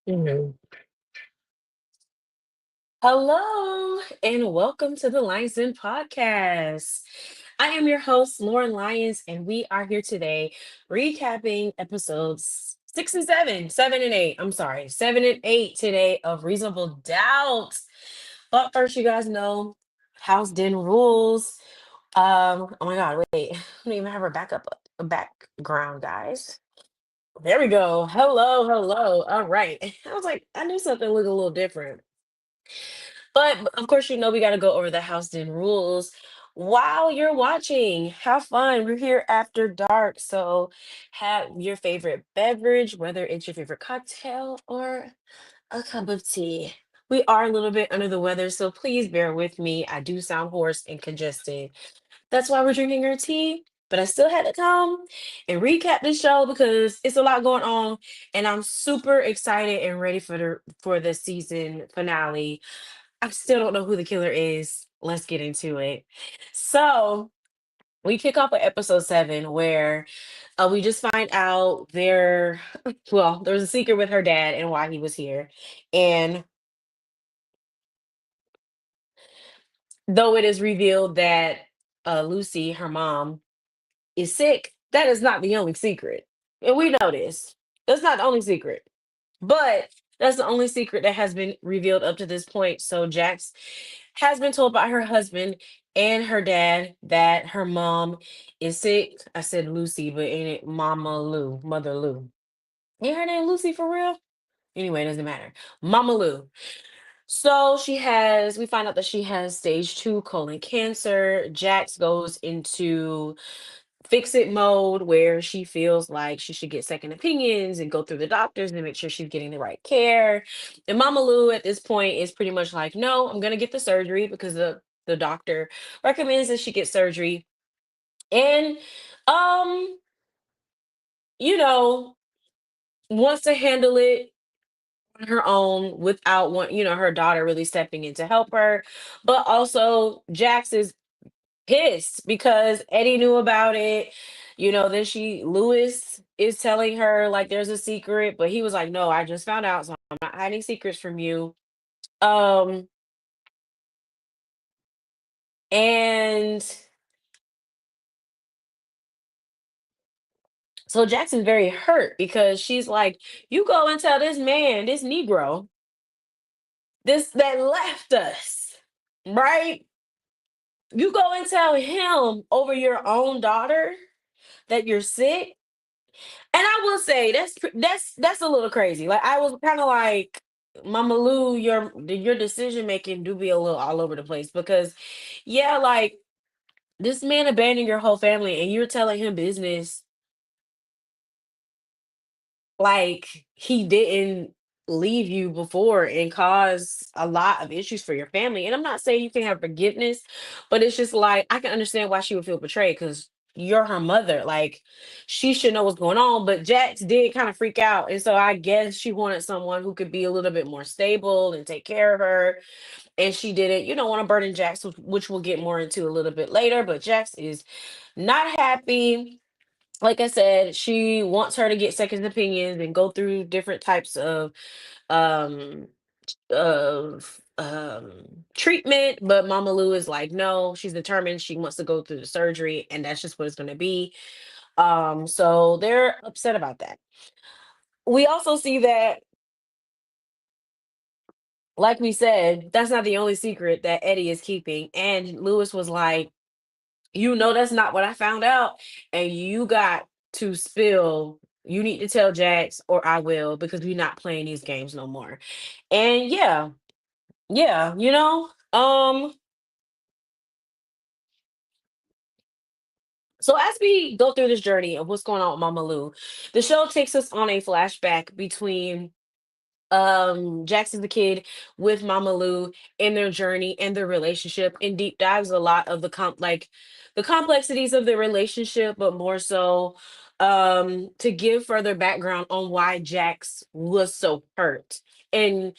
Mhm. Hello and welcome to the Lions Den podcast. I am your host, Lauren Lyons, and we are here today recapping episodes 6 and 7, 7 and 8. I'm sorry, 7 and 8 today of Reasonable Doubt. But first, you guys know House Den rules. Oh my God, wait, I don't even have a background, guys. There we go. Hello, hello. All right. I was like, I knew something looked a little different. But of course, we got to go over the house den rules while you're watching. Have fun. We're here after dark. So have your favorite beverage, whether it's your favorite cocktail or a cup of tea. We are a little bit under the weather, so please bear with me. I do sound hoarse and congested. That's why we're drinking our tea. But I still had to come and recap this show because it's a lot going on, and I'm super excited and ready for the season finale. I still don't know who the killer is. Let's get into it. So we kick off with episode 7, where we just find out well, there was a secret with her dad and why he was here. And though it is revealed that Lucy, her mom, is sick, that is not the only secret. And we know this. That's not the only secret. But that's the only secret that has been revealed up to this point. So Jax has been told by her husband and her dad that her mom is sick. I said Lucy, but ain't it Mama Lou, Mother Lou? Ain't her name Lucy for real? Anyway, it doesn't matter. Mama Lou. So we find out that she has stage 2 colon cancer. Jax goes into fix it mode where she feels like she should get second opinions and go through the doctors and make sure she's getting the right care. And Mama Lou at this point is pretty much like, no, I'm gonna get the surgery because the doctor recommends that she get surgery. And um, you know, wants to handle it on her own without her daughter really stepping in to help her. But also Jax is pissed because Eddie knew about it. Then Lewis is telling her like there's a secret, but he was like, no, I just found out, so I'm not hiding secrets from you. Um, and so Jackson's very hurt because she's like, you go and tell this man, this Negro, this that left us, right? You go and tell him over your own daughter that you're sick. And I will say that's a little crazy. Like I was kind of like, Mama Lou, your decision making do be a little all over the place because, yeah, like this man abandoned your whole family and you're telling him business like he didn't leave you before and cause a lot of issues for your family. And I'm not saying you can have forgiveness, but it's just like I can understand why she would feel betrayed because you're her mother. Like she should know what's going on. But Jax did kind of freak out. And so I guess she wanted someone who could be a little bit more stable and take care of her. And she didn't, want to burden Jax, which we'll get more into a little bit later. But Jax is not happy. Like I said, she wants her to get second opinions and go through different types um treatment, but Mama Lou is like, no, she's determined she wants to go through the surgery, and that's just what it's gonna be. So they're upset about that. We also see that, like we said, that's not the only secret that Eddie is keeping. And Lewis was like, that's not what I found out. And you got to spill. You need to tell Jax or I will because we're not playing these games no more. And yeah, yeah, so as we go through this journey of what's going on with Mama Lou, the show takes us on a flashback between Jackson the kid with Mama Lou in their journey and their relationship and deep dives a lot of the complexities of the relationship, but more so to give further background on why Jax was so hurt. And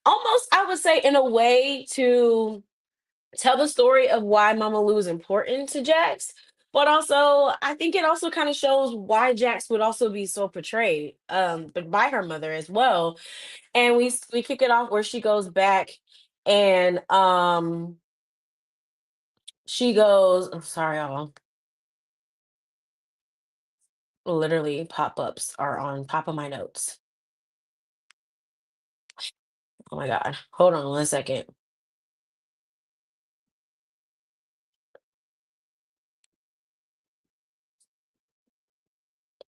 almost I would say in a way to tell the story of why Mama Lou is important to Jax, But also, I think it also kind of shows why Jax would also be so portrayed, but by her mother as well. And we kick it off where she goes back and she goes, I'm sorry, y'all. Literally pop-ups are on top of my notes. Oh my God. Hold on 1 second.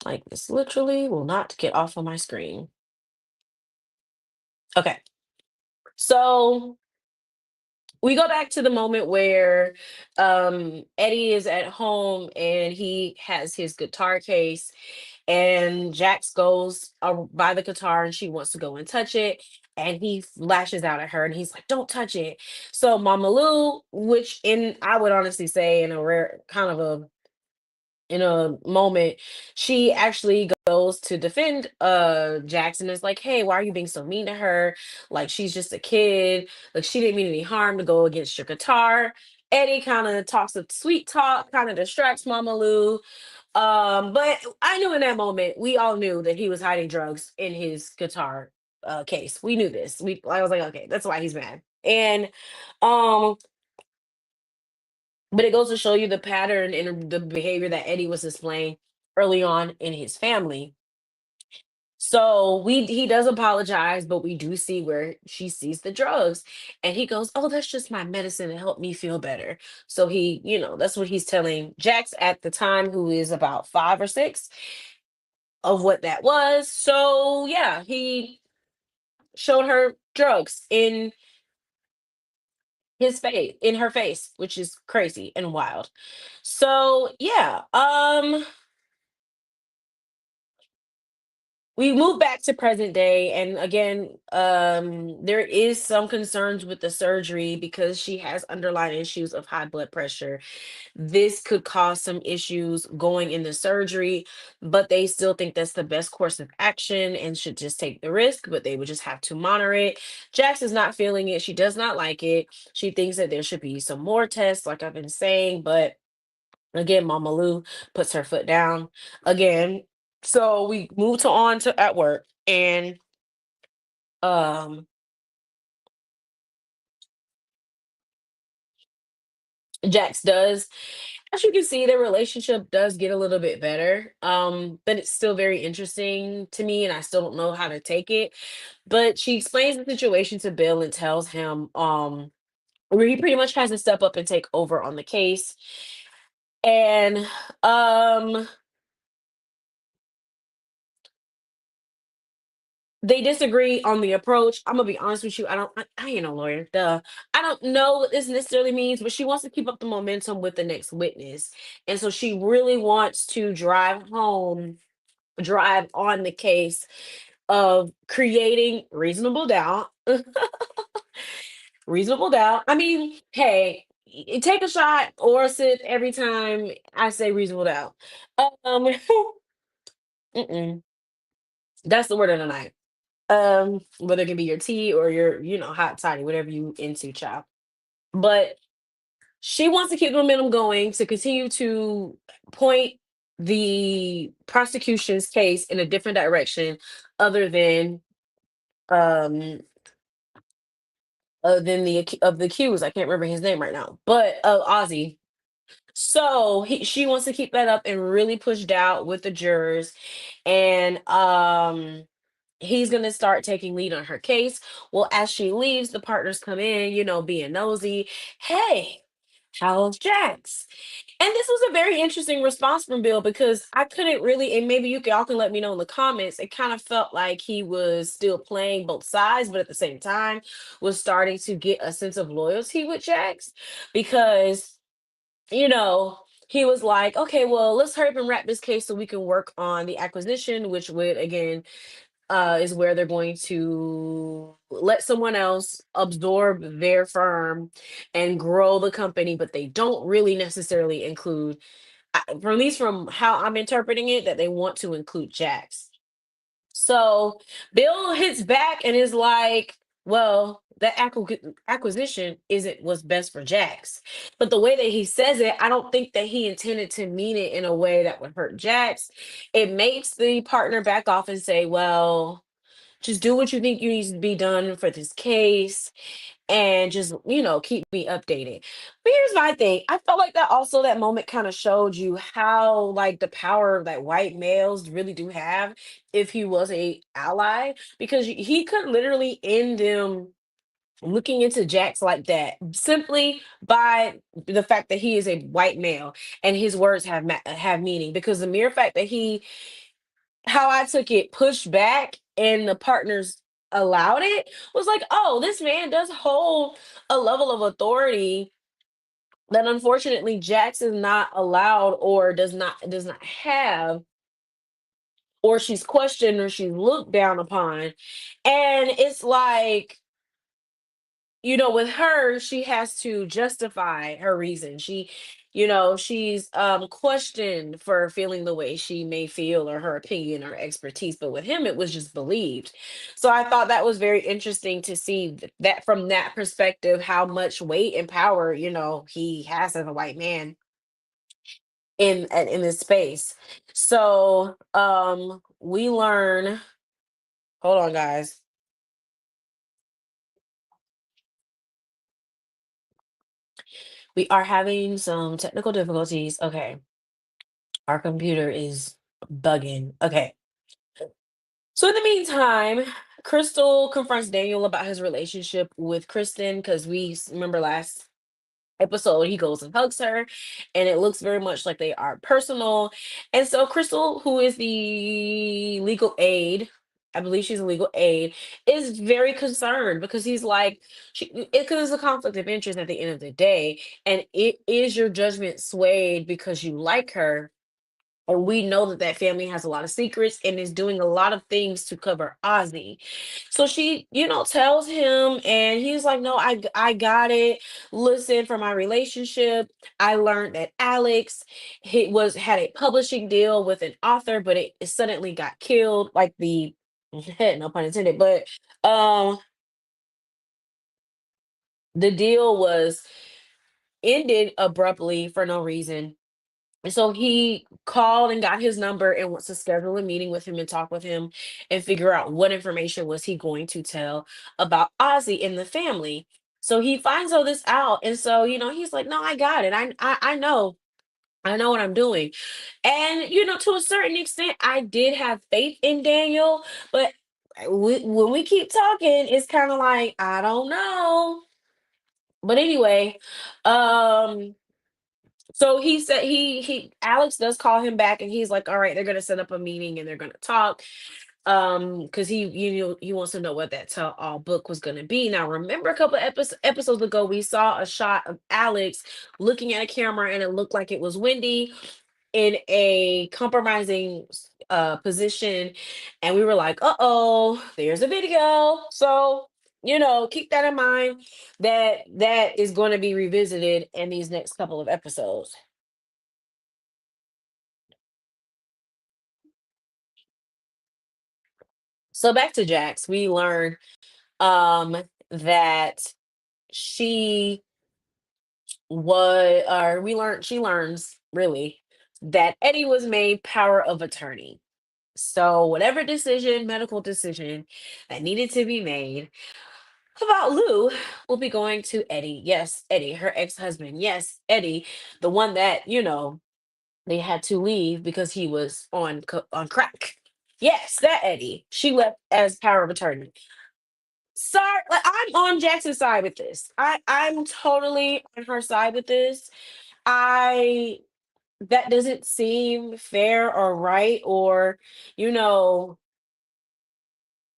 Like this literally will not get off of my screen. Okay. So we go back to the moment where Eddie is at home and he has his guitar case, and Jax goes by the guitar and she wants to go and touch it, and he lashes out at her and he's like, "Don't touch it." So Mama Lou, which in I would honestly say in a rare kind of a in a moment, she actually goes to defend Jackson. Is like, "Hey, why are you being so mean to her? Like, she's just a kid. Like, she didn't mean any harm to go against your guitar." Eddie kind of talks a sweet talk, kind of distracts Mama Lou. But I knew in that moment, we all knew that he was hiding drugs in his guitar case. We knew this. I was like, okay, that's why he's mad. And um but it goes to show you the pattern and the behavior that Eddie was displaying early on in his family. So he does apologize, but we do see where she sees the drugs, and he goes, "Oh, that's just my medicine to help me feel better." So that's what he's telling Jax at the time, who is about 5 or 6, of what that was. So yeah, he showed her drugs in her face, which is crazy and wild. So yeah, we move back to present day, and again, there is some concerns with the surgery because she has underlying issues of high blood pressure. This could cause some issues going in the surgery, but they still think that's the best course of action and should just take the risk, but they would just have to monitor it. Jax is not feeling it. She does not like it. She thinks that there should be some more tests, like I've been saying, but again, Mama Lou puts her foot down again. So we move to on to at work, and um Jax does, as you can see, their relationship does get a little bit better. But it's still very interesting to me, and I still don't know how to take it. But she explains the situation to Bill and tells him where he pretty much has to step up and take over on the case. And um they disagree on the approach. I'm gonna be honest with you. I ain't no lawyer. Duh. I don't know what this necessarily means, but she wants to keep up the momentum with the next witness. And so she really wants to drive on the case of creating reasonable doubt. Reasonable doubt. I mean, hey, take a shot or sit every time I say reasonable doubt. Um, mm-mm. That's the word of the night. Whether it can be your tea or your, hot toddy, whatever you into, child. But she wants to keep the momentum going to continue to point the prosecution's case in a different direction, other um than of the accused. I can't remember his name right now, but Ozzy. So she wants to keep that up and really push doubt with the jurors, and he's going to start taking lead on her case. Well, as she leaves, the partners come in, being nosy. "Hey, how's Jax?" And this was a very interesting response from Bill, because I couldn't really, and maybe y'all can let me know in the comments. It kind of felt like he was still playing both sides, but at the same time was starting to get a sense of loyalty with Jax, because, you know, he was like, "Okay, well, let's hurry up and wrap this case so we can work on the acquisition," which would again is where they're going to let someone else absorb their firm and grow the company, but they don't really necessarily include, from at least from how I'm interpreting it, that they want to include Jax. So Bill hits back and is like, "Well, that acquisition isn't what's best for Jax. But the way that he says it, I don't think that he intended to mean it in a way that would hurt Jax. It makes the partner back off and say, well, just do what you think you need to be done for this case and just, keep me updated. But here's my thing. I felt like that also that moment kind of showed you how like the power that white males really do have if he was a ally, because he could literally end them looking into Jax like that simply by the fact that he is a white male and his words have meaning, because the mere fact that he, how I took it, pushed back and the partners allowed it, was like, oh, this man does hold a level of authority that unfortunately Jax is not allowed, or does not have, or she's questioned, or she's looked down upon. And it's like, with her, she has to justify her reason. She's questioned for feeling the way she may feel, or her opinion or expertise. But with him, it was just believed. So I thought that was very interesting to see that from that perspective, how much weight and power, he has as a white man in this space. So we learn, hold on guys. We are having some technical difficulties. Okay. Our computer is bugging. Okay. So in the meantime, Crystal confronts Daniel about his relationship with Kristen, because remember last episode he goes and hugs her, and it looks very much like they are personal. And so Crystal, who is the legal aid, I believe she's a legal aid, is very concerned because he's like, because it's a conflict of interest at the end of the day, and it is your judgment swayed because you like her, and we know that that family has a lot of secrets and is doing a lot of things to cover Ozzy. So she, tells him, and he's like, "No, I got it. Listen, for my relationship, I learned that Alex had a publishing deal with an author, but it suddenly got killed, like the no pun intended, but um the deal was ended abruptly for no reason. And so he called and got his number and wants to schedule a meeting with him and talk with him and figure out what information was he going to tell about Ozzy and the family. So he finds all this out. And so, he's like, no, I got it. I know what I'm doing. And, to a certain extent, I did have faith in Daniel, but when we keep talking, it's kind of like, I don't know. But anyway, um, so he said he Alex does call him back, and he's like, all right, they're gonna set up a meeting and they're gonna talk. Because he wants to know what that tell all book was gonna be. Now, remember a couple episodes ago, we saw a shot of Alex looking at a camera, and it looked like it was Wendy in a compromising position, and we were like, uh-oh, there's a video. So, keep that in mind, that is going to be revisited in these next couple of episodes. So back to Jax, we learn that she she learns really that Eddie was made power of attorney. So whatever decision, medical decision that needed to be made about Lou will be going to Eddie. Yes, Eddie, her ex-husband. Yes, Eddie, the one that, they had to leave because he was on crack. Yes, that Eddie. She left as power of attorney. Sorry, like, I'm on Jackson's side with this. I'm totally on her side with this. I That doesn't seem fair or right, or you know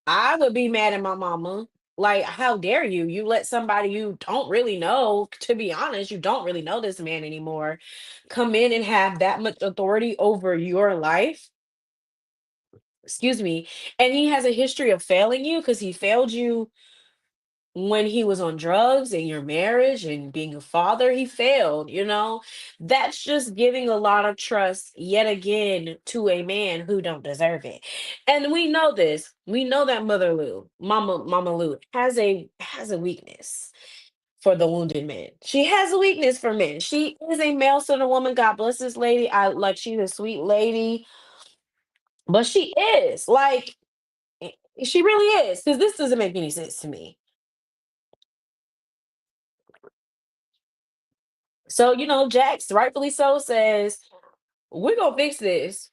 I would be mad at my mama. Like, how dare you? You let somebody you don't really know, to be honest, you don't really know this man anymore, come in and have that much authority over your life. Excuse me. And he has a history of failing you because he failed you when he was on drugs and your marriage and being a father, he failed, you know? That's just giving a lot of trust yet again to a man who don't deserve it. And we know this. We know that Mama Lou has a weakness for the wounded man. She has a weakness for men. She is a male centered woman. God bless this lady. I like she's a sweet lady, but she is like she really is. Because this doesn't make any sense to me. So, Jax, rightfully so, says, we're going to fix this.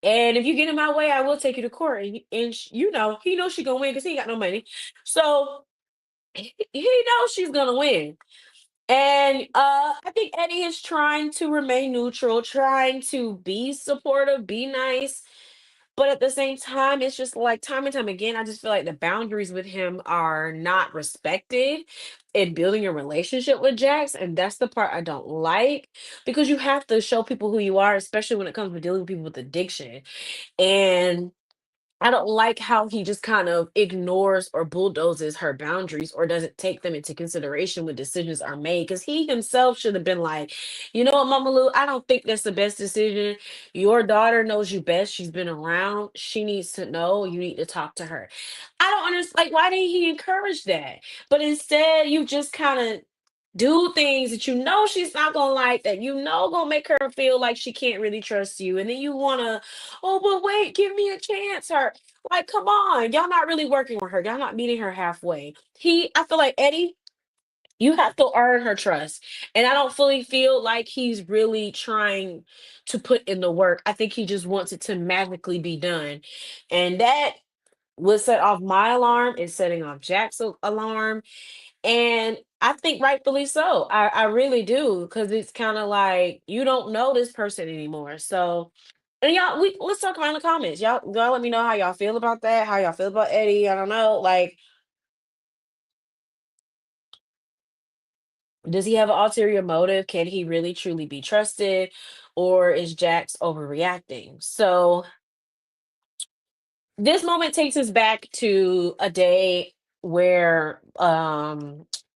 And if you get in my way, I will take you to court. And he knows she's going to win because he ain't got no money. So he knows she's going to win. And I think Eddie is trying to remain neutral, trying to be supportive, be nice. But at the same time, it's just like time and time again, I just feel like the boundaries with him are not respected in building a relationship with Jax. And that's the part I don't like because you have to show people who you are, especially when it comes to dealing with people with addiction. And I don't like how he just kind of ignores or bulldozes her boundaries or doesn't take them into consideration when decisions are made. Because he himself should have been like, you know what, Mama Lou, I don't think that's the best decision. Your daughter knows you best. She's been around. She needs to know. You need to talk to her. I don't understand. Like, why didn't he encourage that? But instead, you just kind of do things that you know she's not gonna like, that you know gonna make her feel like she can't really trust you, and then you wanna, oh, but wait, give me a chance, her. Like, come on, y'all not really working with her. Y'all not meeting her halfway. I feel like Eddie, you have to earn her trust. And I don't fully feel like he's really trying to put in the work. I think he just wants it to magically be done. And that would set off my alarm. It's setting off Jack's alarm. And I think rightfully so. I really do. Because it's kind of like you don't know this person anymore. So, and y'all, let's talk about in the comments. Y'all let me know how y'all feel about that. How y'all feel about Eddie. I don't know. Like, does he have an ulterior motive? Can he really truly be trusted? Or is Jax overreacting? So this moment takes us back to a day where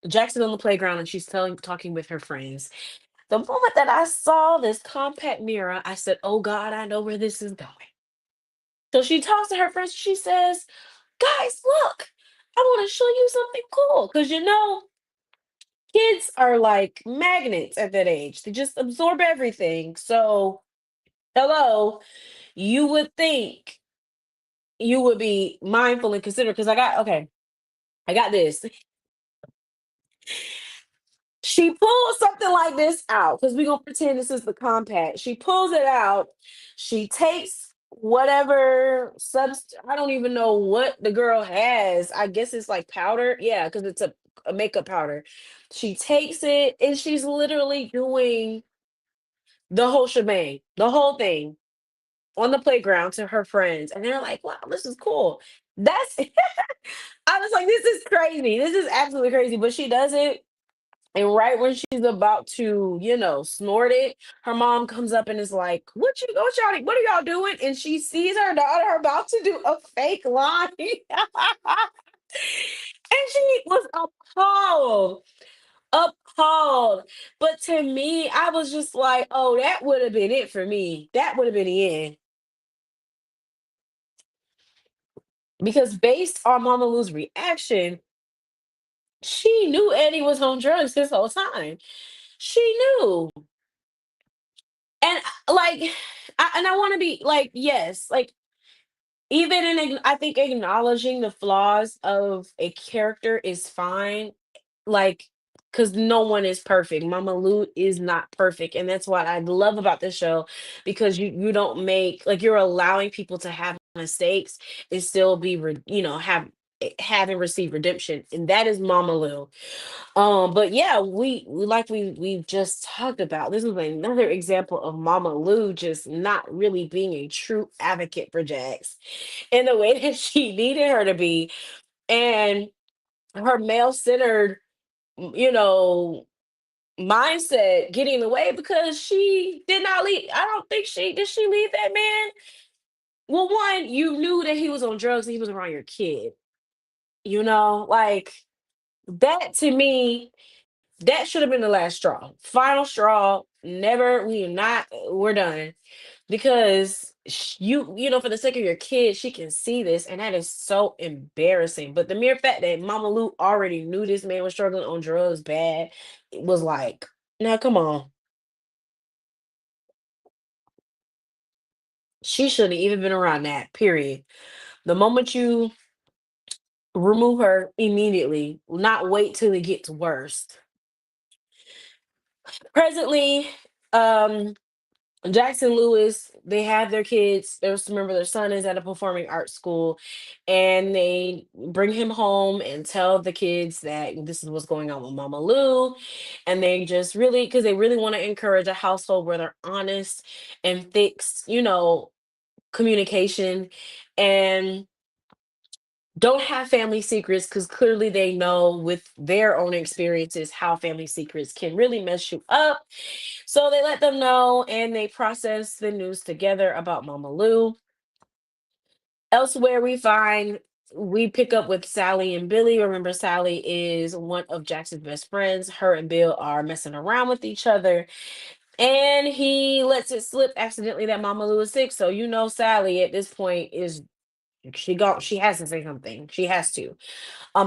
Jax is on the playground and she's talking with her friends. The moment that I saw this compact mirror, I said, oh God, I know where this is going. So she talks to her friends. She says, guys, look, I want to show you something cool. Because kids are like magnets at that age, they just absorb everything. So, hello, you would think you would be mindful and considerate. Because okay, I got this. She pulls something like this out because we're gonna pretend this is the compact. She pulls it out. She takes whatever I don't even know what the girl has. I guess it's like powder. Yeah, because it's a makeup powder. She takes it and she's literally doing the whole shebang, the whole thing on the playground to her friends. And they're like, wow, this is cool. That's I was like, this is crazy. This is absolutely crazy. But she does it. And right when she's about to, snort it, her mom comes up and is like, what are y'all doing? And she sees her daughter about to do a fake line. And she was appalled, appalled. But to me, I was just like, oh, that would have been it for me. That would have been the end. Because based on Mama Lou's reaction, she knew Eddie was on drugs this whole time. She knew. And like, I want to be like, yes, like even I think acknowledging the flaws of a character is fine. Like, because no one is perfect. Mama Lou is not perfect, and that's what I love about this show, because you don't make, like, you're allowing people to have mistakes and still be have and receive redemption, and that is Mama Lou. But yeah, we've just talked about, this is another example of Mama Lou just not really being a true advocate for Jax in the way that she needed her to be, and her male-centered, you know, mindset getting in the way because she did not leave. I don't think she leave that man. Well, one, you knew that he was on drugs and he was around your kid. Like That to me, that should have been the last straw. Final straw. Never. We are not. We're done because you know, for the sake of your kid, she can see this, and that is so embarrassing. But the mere fact that Mama Lou already knew this man was struggling on drugs bad, it was like, now come on, she shouldn't have even been around that. Period. The moment you remove her immediately, not wait till it gets worse. Presently, um, Jackson Lewis, they have their kids. There's remember their son is at a performing arts school, and they bring him home and tell the kids that this is what's going on with Mama Lou, and they just really because they really want to encourage a household where they're honest and fixed, communication, and don't have family secrets because clearly they know with their own experiences how family secrets can really mess you up. So they let them know and they process the news together about Mama Lou. Elsewhere, we pick up with Sally and Billy. Remember, Sally is one of Jackson's best friends. Her and Bill are messing around with each other, and he lets it slip accidentally that Mama Lou is sick. So Sally at this point is she has to say something. She has to,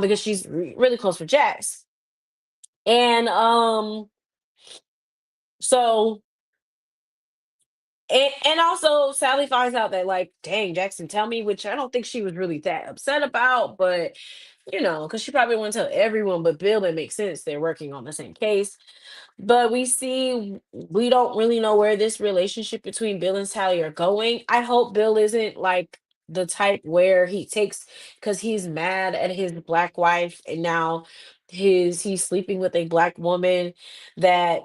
because she's really close with Jax, and so and also Sally finds out that like, dang, Jackson tell me, which I don't think she was really that upset about, but because she probably wouldn't tell everyone, but Bill, it makes sense. They're working on the same case. But we don't really know where this relationship between Bill and Sally are going. I hope Bill isn't like the type where he takes because he's mad at his black wife and now he's sleeping with a black woman that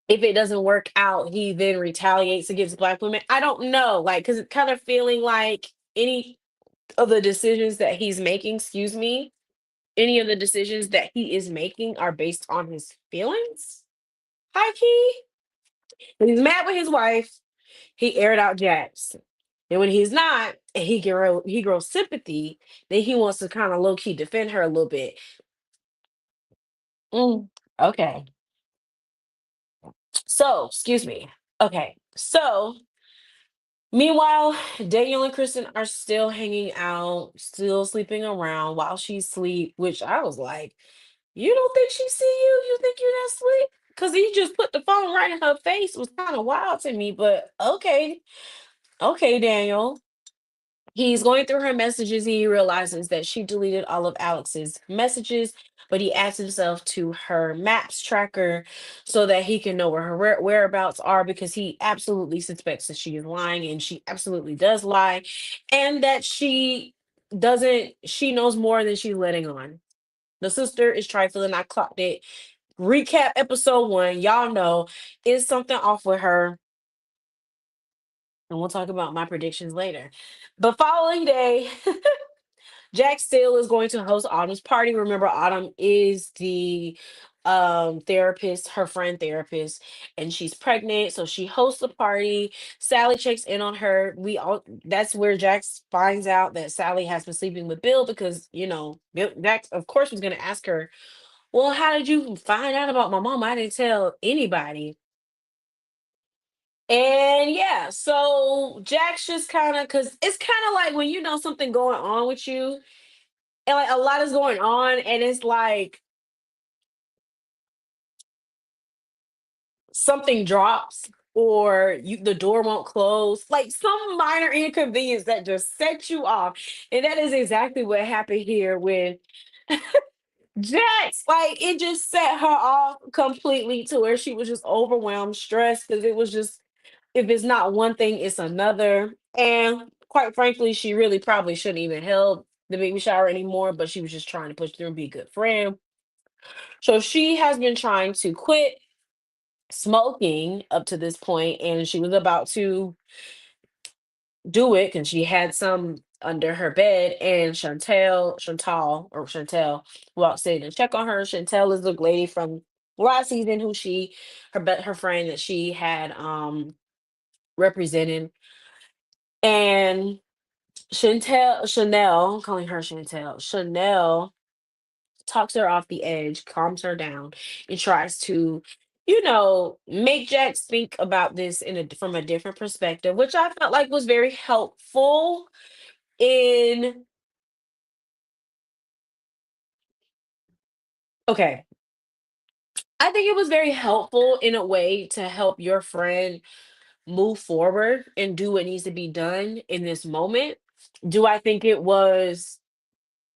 if it doesn't work out, he then retaliates against black women. I don't know, like, because it's kind of feeling like any of the decisions that he's making, excuse me, any of the decisions that he is making are based on his feelings. High key. When he's mad with his wife, he aired out Jax. And when he's not, and he grows sympathy, then he wants to kind of low key defend her a little bit. Mm, okay. So, excuse me. Okay. So, meanwhile, Daniel and Kristen are still hanging out, still sleeping around while she's asleep, which I was like, you don't think she see you? You think you're not asleep? Because he just put the phone right in her face was kind of wild to me, but okay. Okay, Daniel. He's going through her messages. He realizes that she deleted all of Alex's messages, but he adds himself to her maps tracker so that he can know where her whereabouts are because he absolutely suspects that she is lying and she absolutely does lie and that she knows more than she's letting on. The sister is trifling. I clocked it. Recap episode 1. Y'all know is something off with her, and we'll talk about my predictions later. But following day, Jack still is going to host Autumn's party. Remember, Autumn is the therapist, her friend therapist, and she's pregnant, so she hosts the party. Sally checks in on her. We all That's where Jax finds out that Sally has been sleeping with Bill because Jax of course was going to ask her, well, how did you find out about my mom? I didn't tell anybody. And yeah, so Jack's just kind of because it's kind of like when you know something going on with you, and like a lot is going on, and it's like something drops or the door won't close, like some minor inconvenience that just sets you off. And that is exactly what happened here with Jax. Like it just set her off completely to where she was just overwhelmed, stressed because it was just if it's not one thing, it's another. And quite frankly, she really probably shouldn't even held the baby shower anymore, but she was just trying to push through and be a good friend. So she has been trying to quit smoking up to this point, and she was about to do it because she had some under her bed. And Chantel walks in and check on her. Chantel is the lady from last season who her friend that she had represented. And Chantel, Chanel, I'm calling her Chantel. Chanel talks her off the edge, calms her down, and tries to, make Jack speak about this from a different perspective, which I felt like was very helpful in. Okay, I think it was very helpful in a way to help your friend move forward and do what needs to be done in this moment. Do I think it was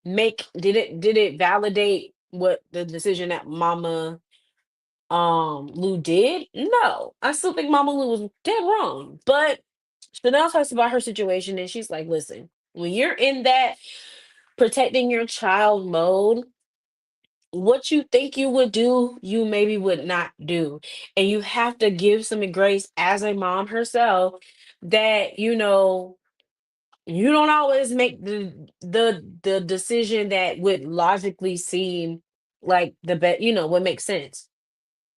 make did it validate what the decision that Mama Lou did? No. I still think Mama Lou was dead wrong. But Chanel talks about her situation and she's like, listen, when you're in that protecting your child mode, what you think you would do, you maybe would not do. And you have to give some grace as a mom herself that, you don't always make the decision that would logically seem like the best, what makes sense,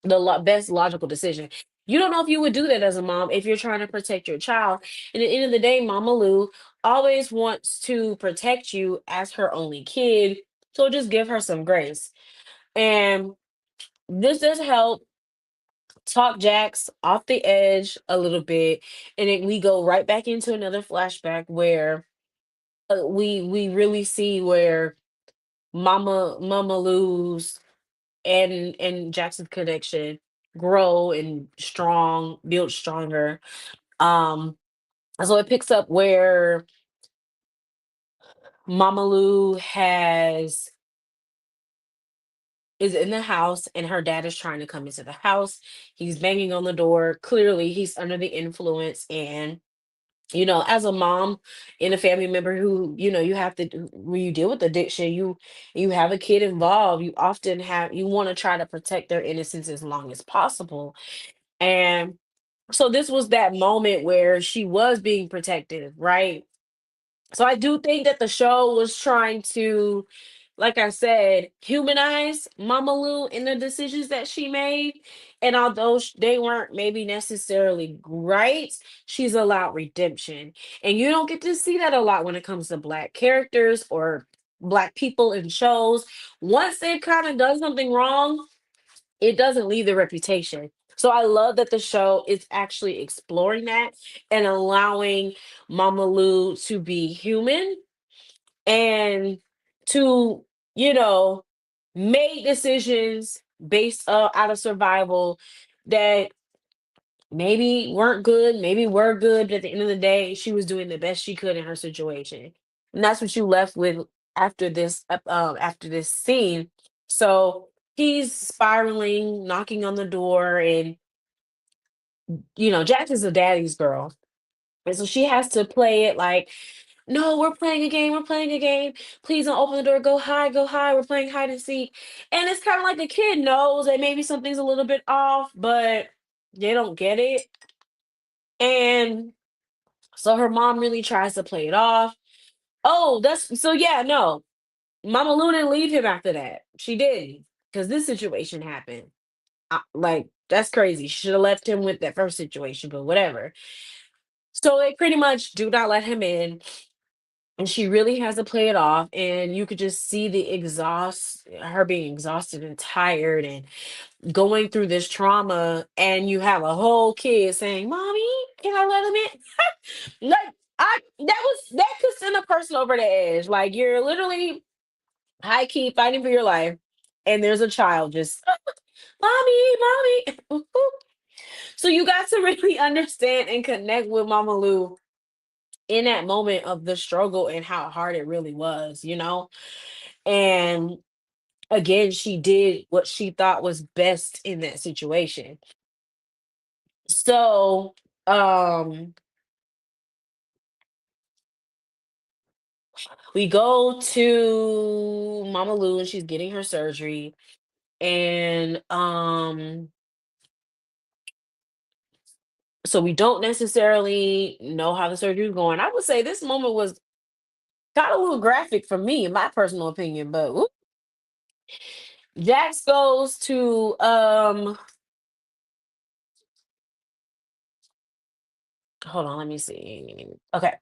the best logical decision. You don't know if you would do that as a mom if you're trying to protect your child. And at the end of the day, Mama Lou always wants to protect you as her only kid. So just give her some grace. And this does help talk Jax off the edge a little bit. And then we go right back into another flashback where we really see where Mama Lou's and Jackson's connection grow and build stronger. Um, so it picks up where Mama Lou is in the house and her dad is trying to come into the house. He's banging on the door. Clearly, he's under the influence. And, as a mom and a family member who, you have to, when you deal with addiction, you have a kid involved, you want to try to protect their innocence as long as possible. And so this was that moment where she was being protective, right? So I do think that the show was trying to, like I said, humanize Mama Lou in the decisions that she made. And although they weren't maybe necessarily right, she's allowed redemption. And you don't get to see that a lot when it comes to Black characters or Black people in shows. Once they've kind of done something wrong, it doesn't leave the reputation. So I love that the show is actually exploring that and allowing Mama Lou to be human and to, you know, make decisions based out of survival that maybe weren't good, maybe were good, but at the end of the day, she was doing the best she could in her situation. And that's what you left with after this scene. So he's spiraling, knocking on the door, and Jax is a daddy's girl. And so she has to play it like, no, we're playing a game, we're playing a game. Please don't open the door, go hide, we're playing hide and seek. And it's kind of like the kid knows that maybe something's a little bit off, but they don't get it. And so her mom really tries to play it off. Oh, that's so yeah, no. Mama Lou didn't leave him after that. She didn't. Because this situation happened. Like, that's crazy. She should have left him with that first situation, but whatever. So they pretty much do not let him in. And she really has to play it off. And you could just see her being exhausted and tired and going through this trauma. And you have a whole kid saying, Mommy, can I let him in? Like, that could send a person over the edge. Like, you're literally high key fighting for your life. And there's a child just, Mommy, Mommy. So you got to really understand and connect with Mama Lou in that moment of the struggle and how hard it really was. And again, she did what she thought was best in that situation. So, um, we go to Mama Lou and she's getting her surgery. And so we don't necessarily know how the surgery is going. I would say this moment was kind of a little graphic for me, in my personal opinion, but Jax goes to hold on, let me see. Okay.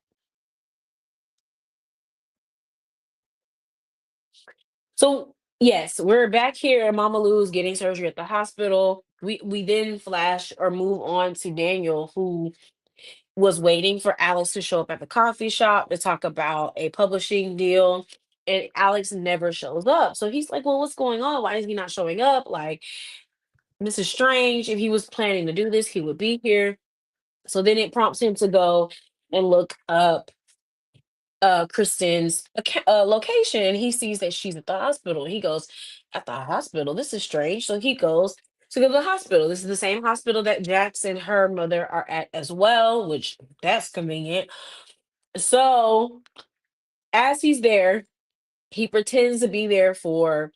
So Yes, we're back here. Mama Lou's getting surgery at the hospital. We then flash or move on to Daniel, who was waiting for Alex to show up at the coffee shop to talk about a publishing deal. And Alex never shows up. So he's like, well, what's going on? Why is he not showing up? Like, this is strange. If he was planning to do this, he would be here. So then it prompts him to go and look up Kristen's location. And he sees that she's at the hospital. He goes, at the hospital? This is strange. So he goes to the hospital. This is the same hospital that Jax and her mother are at as well, which that's convenient. So as he's there, he pretends to be there for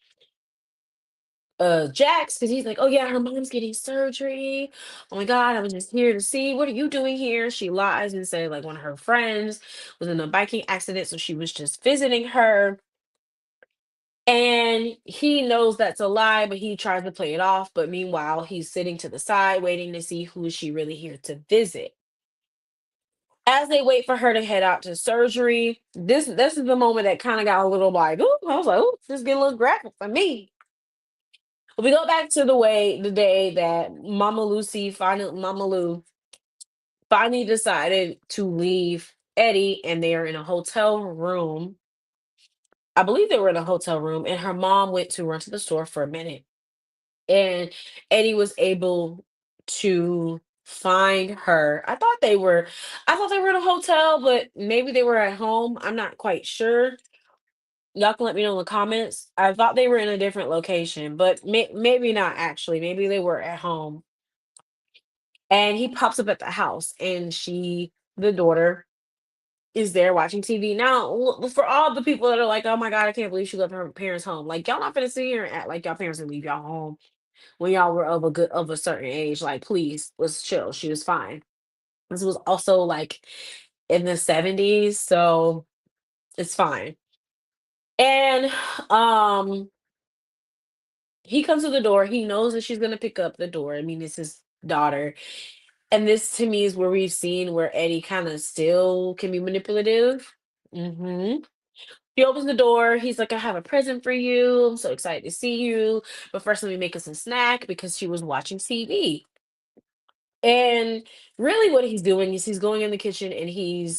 Jax because he's like, oh yeah, her mom's getting surgery. Oh my god, I was just here to see. What are you doing here? She lies and said like one of her friends was in a biking accident, so she was just visiting her. And he knows that's a lie, but he tries to play it off. But meanwhile, he's sitting to the side waiting to see who is she really here to visit. As they wait for her to head out to surgery, this is the moment that kind of got a little like, ooh, I was like, ooh, this is getting a little graphic for me. But we go back to the day that Mama Lou finally decided to leave Eddie, and they are in a hotel room. I believe they were in a hotel room, and her mom went to run to the store for a minute, and Eddie was able to find her. I thought they were in a hotel, but maybe they were at home. I'm not quite sure. Y'all can let me know in the comments. I thought they were in a different location, but maybe not actually. Maybe they were at home. And he pops up at the house, and the daughter, is there watching TV. Now, for all the people that are like, "Oh my god, I can't believe she left her parents' home." Like, y'all not gonna sit here and act like y'all parents didn't leave y'all home when y'all were of a certain age. Like, please, let's chill. She was fine. This was also like in the 70s, so it's fine. And um he comes to the door. He knows that she's gonna pick up the door. I mean, it's his daughter. And this to me is where we've seen where Eddie kind of still can be manipulative. hmm He opens the door. He's like, I have a present for you. I'm so excited to see you. But first, let me make us a snack because she was watching TV. And really, what he's doing is he's going in the kitchen and he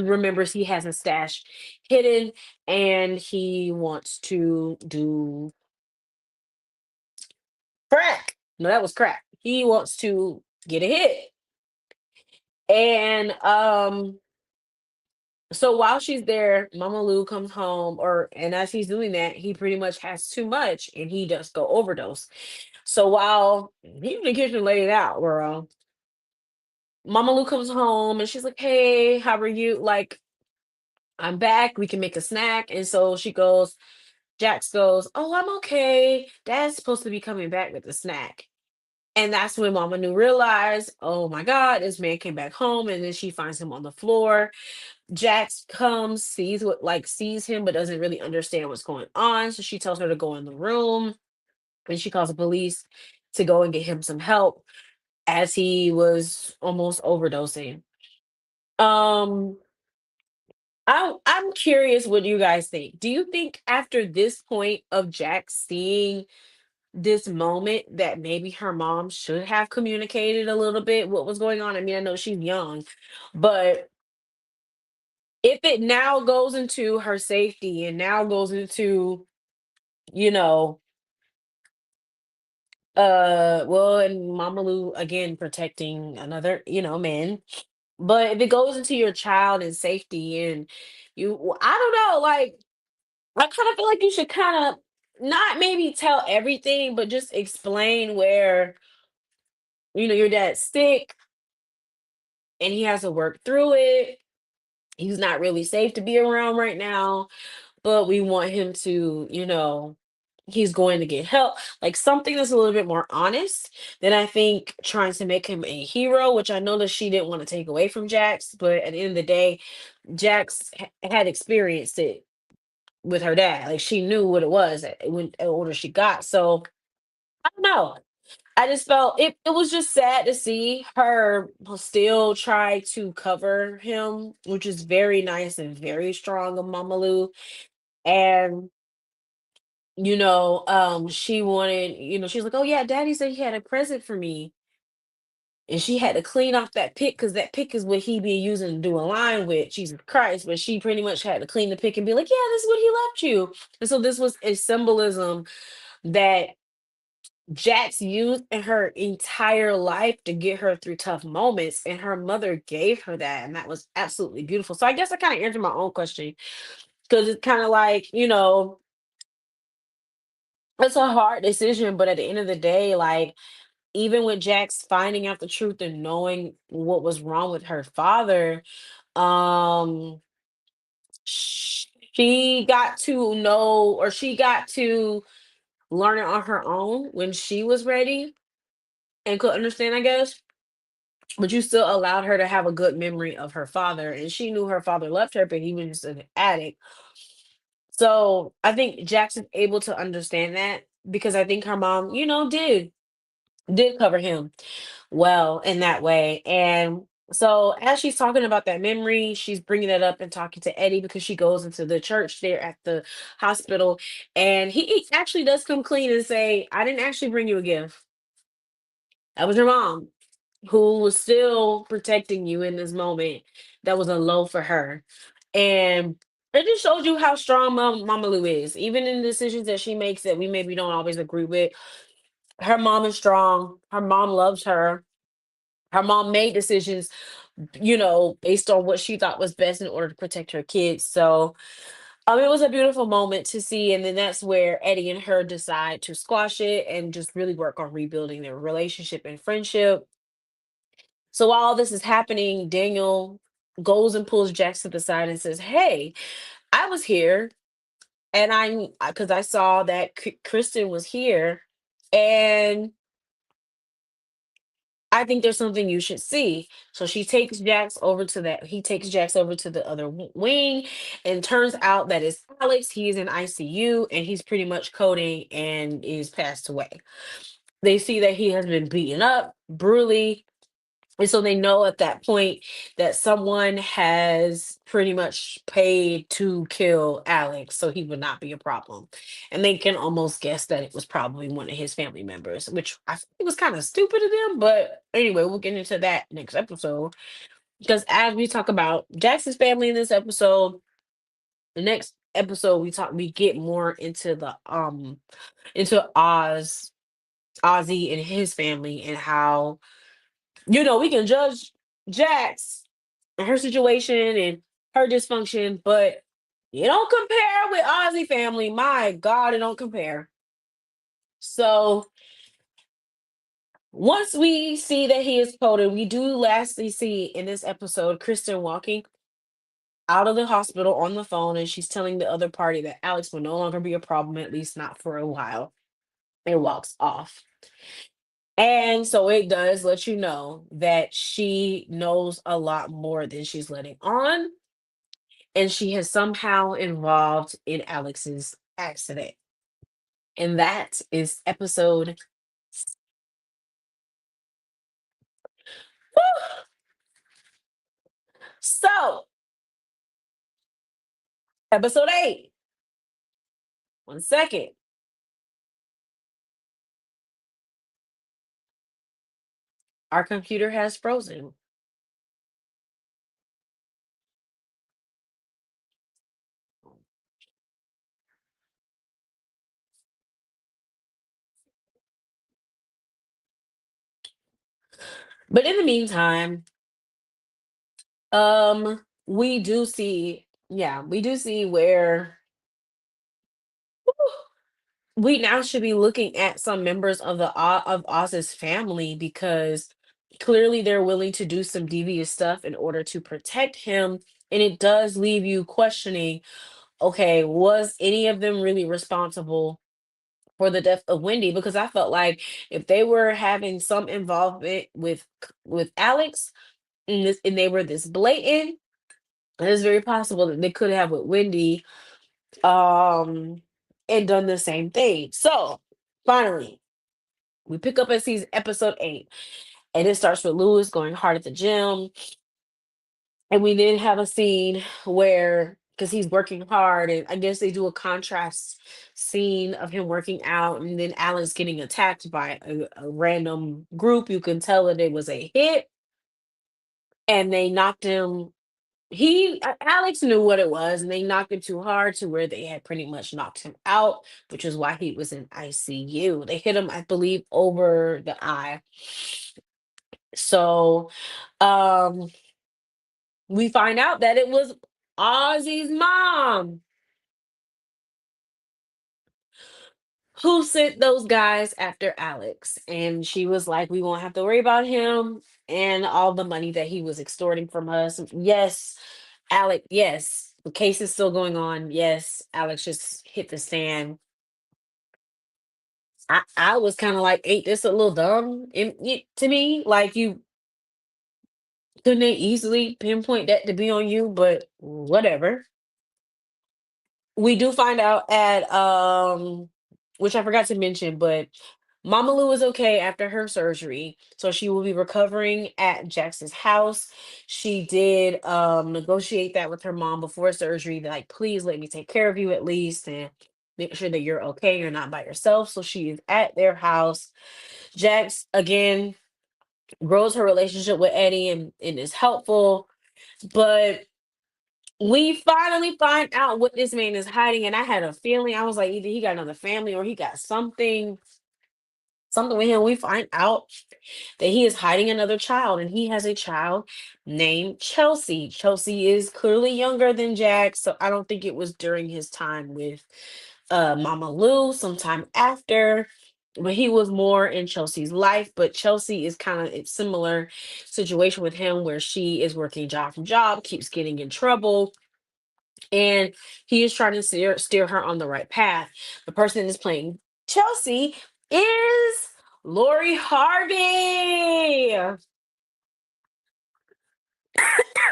remembers he has a stash hidden, and he wants to do crack. No, that was crack. He wants to get a hit. And so while she's there, Mama Lou comes home, and as he's doing that, he pretty much has too much and he does go overdose. So while he's in the kitchen laying out, girl, Mama Lou comes home and she's like, hey, how are you? Like, I'm back. We can make a snack. And so Jax goes, oh, I'm okay. Dad's supposed to be coming back with the snack. And that's when Mama Lou realized, oh my God, this man came back home. And then she finds him on the floor. Jax comes, sees him, but doesn't really understand what's going on. So she tells her to go in the room, and she calls the police to go and get him some help as he was almost overdosing. Um, I'm curious what you guys think. Do you think after this point of Jack seeing this moment that maybe her mom should have communicated a little bit what was going on? I mean, I know she's young, but if it now goes into her safety and now goes into, you know, well, and Mama Lou again protecting another, man. But if it goes into your child and safety and I don't know, like I kind of feel like you should kind of not maybe tell everything, but just explain where, your dad's sick and he has to work through it. He's not really safe to be around right now, but we want him to, he's going to get help. Like something that's a little bit more honest than I think trying to make him a hero, which I know that she didn't want to take away from Jax, but at the end of the day, Jax had experienced it with her dad. Like she knew what it was when older she got. So I don't know. I just felt it was just sad to see her still try to cover him, which is very nice and very strong of Mama Lou. And she wanted, she's like, "Oh yeah, daddy said he had a present for me." And she had to clean off that pick because that pick is what he be using to do a line with Jesus Christ. But she pretty much had to clean the pick and be like, "Yeah, this is what he left you." And so this was a symbolism that Jax used in her entire life to get her through tough moments, and her mother gave her that, and that was absolutely beautiful. So I guess I kind of answered my own question because it's kind of like, it's a hard decision, but at the end of the day, like, even with Jax finding out the truth and knowing what was wrong with her father, um, she got to know, or she got to learn it on her own when she was ready and could understand, I guess. But you still allowed her to have a good memory of her father, and she knew her father loved her, but he was just an addict. So I think Jackson's able to understand that because I think her mom, did cover him well in that way. And so as she's talking about that memory, she's bringing it up and talking to Eddie because she goes into the church there at the hospital, and he actually does come clean and say, "I didn't actually bring you a gift. That was your mom who was still protecting you in this moment that was a low for her." And it just shows you how strong Mama Lou is, even in decisions that she makes that we maybe don't always agree with. Her mom is strong. Her mom loves her. Her mom made decisions, based on what she thought was best in order to protect her kids. So, it was a beautiful moment to see. And then that's where Eddie and her decide to squash it and just really work on rebuilding their relationship and friendship. So while all this is happening, Daniel goes and pulls Jax to the side and says, "Hey, I was here, and because I saw that Kristen was here, and I think there's something you should see." So he takes Jax over to the other wing, and turns out that it's Alex. He's in ICU, and he's pretty much coding and is passed away. They see that he has been beaten up brutally, and so they know at that point that someone has pretty much paid to kill Alex, so he would not be a problem. And they can almost guess that it was probably one of his family members, which I think was kind of stupid of them. But anyway, we'll get into that next episode. Because as we talk about Jackson's family in this episode, the next episode we get more into the into Ozzy and his family, and how we can judge Jax and her situation and her dysfunction, but you don't compare with Ozzy family. My God, it don't compare. So once we see that he is coded, we do lastly see in this episode Kristen walking out of the hospital on the phone, and she's telling the other party that Alex will no longer be a problem, at least not for a while, and walks off. And so it does let you know that she knows a lot more than she's letting on, and she has somehow involved in Alex's accident. And that is episode. So, episode 8. One second. Our computer has frozen. But in the meantime, we do see where we now should be looking at some members of of Oz's family, because clearly they're willing to do some devious stuff in order to protect him, and it does leave you questioning, okay, was any of them really responsible for the death of Wendy? Because I felt like if they were having some involvement with Alex, and they were this blatant, it's very possible that they could have with Wendy, um and done the same thing. So finally, we pick up at season episode 8, and it starts with Lewis going hard at the gym, and we then have a scene where because he's working hard, and I guess they do a contrast scene of him working out, and then Alan's getting attacked by a random group. You can tell that it was a hit, and they knocked him. Alex knew what it was, and they knocked him too hard to where they had pretty much knocked him out, which is why he was in ICU. They hit him, I believe, over the eye. So, um, we find out that it was Ozzy's mom who sent those guys after Alex. And she was like, we won't have to worry about him and all the money that he was extorting from us. Yes, Alex, yes, the case is still going on. Yes, Alex just hit the stand. I was kind of like, ain't this a little dumb to me? Like, you couldn't they easily pinpoint that to be on you, but whatever. We do find out at which I forgot to mention, but Mama Lou is okay after her surgery. So she will be recovering at Jackson's house. She did negotiate that with her mom before surgery, like, please let me take care of you at least and make sure that you're okay, you're not by yourself. So she is at their house. Jax again grows her relationship with Eddie and is helpful. But we finally find out what this man is hiding, and I had a feeling. I was like, either he got another family or he got something with him. We find out that he is hiding another child, and he has a child named Chelsea. Chelsea is clearly younger than Jack, so I don't think it was during his time with Mama Lou, sometime after. But he was more in Chelsea's life. But Chelsea is kind of a similar situation with him, where she is working job from job, keeps getting in trouble, and he is trying to steer her on the right path. The person that is playing Chelsea is Lori Harvey.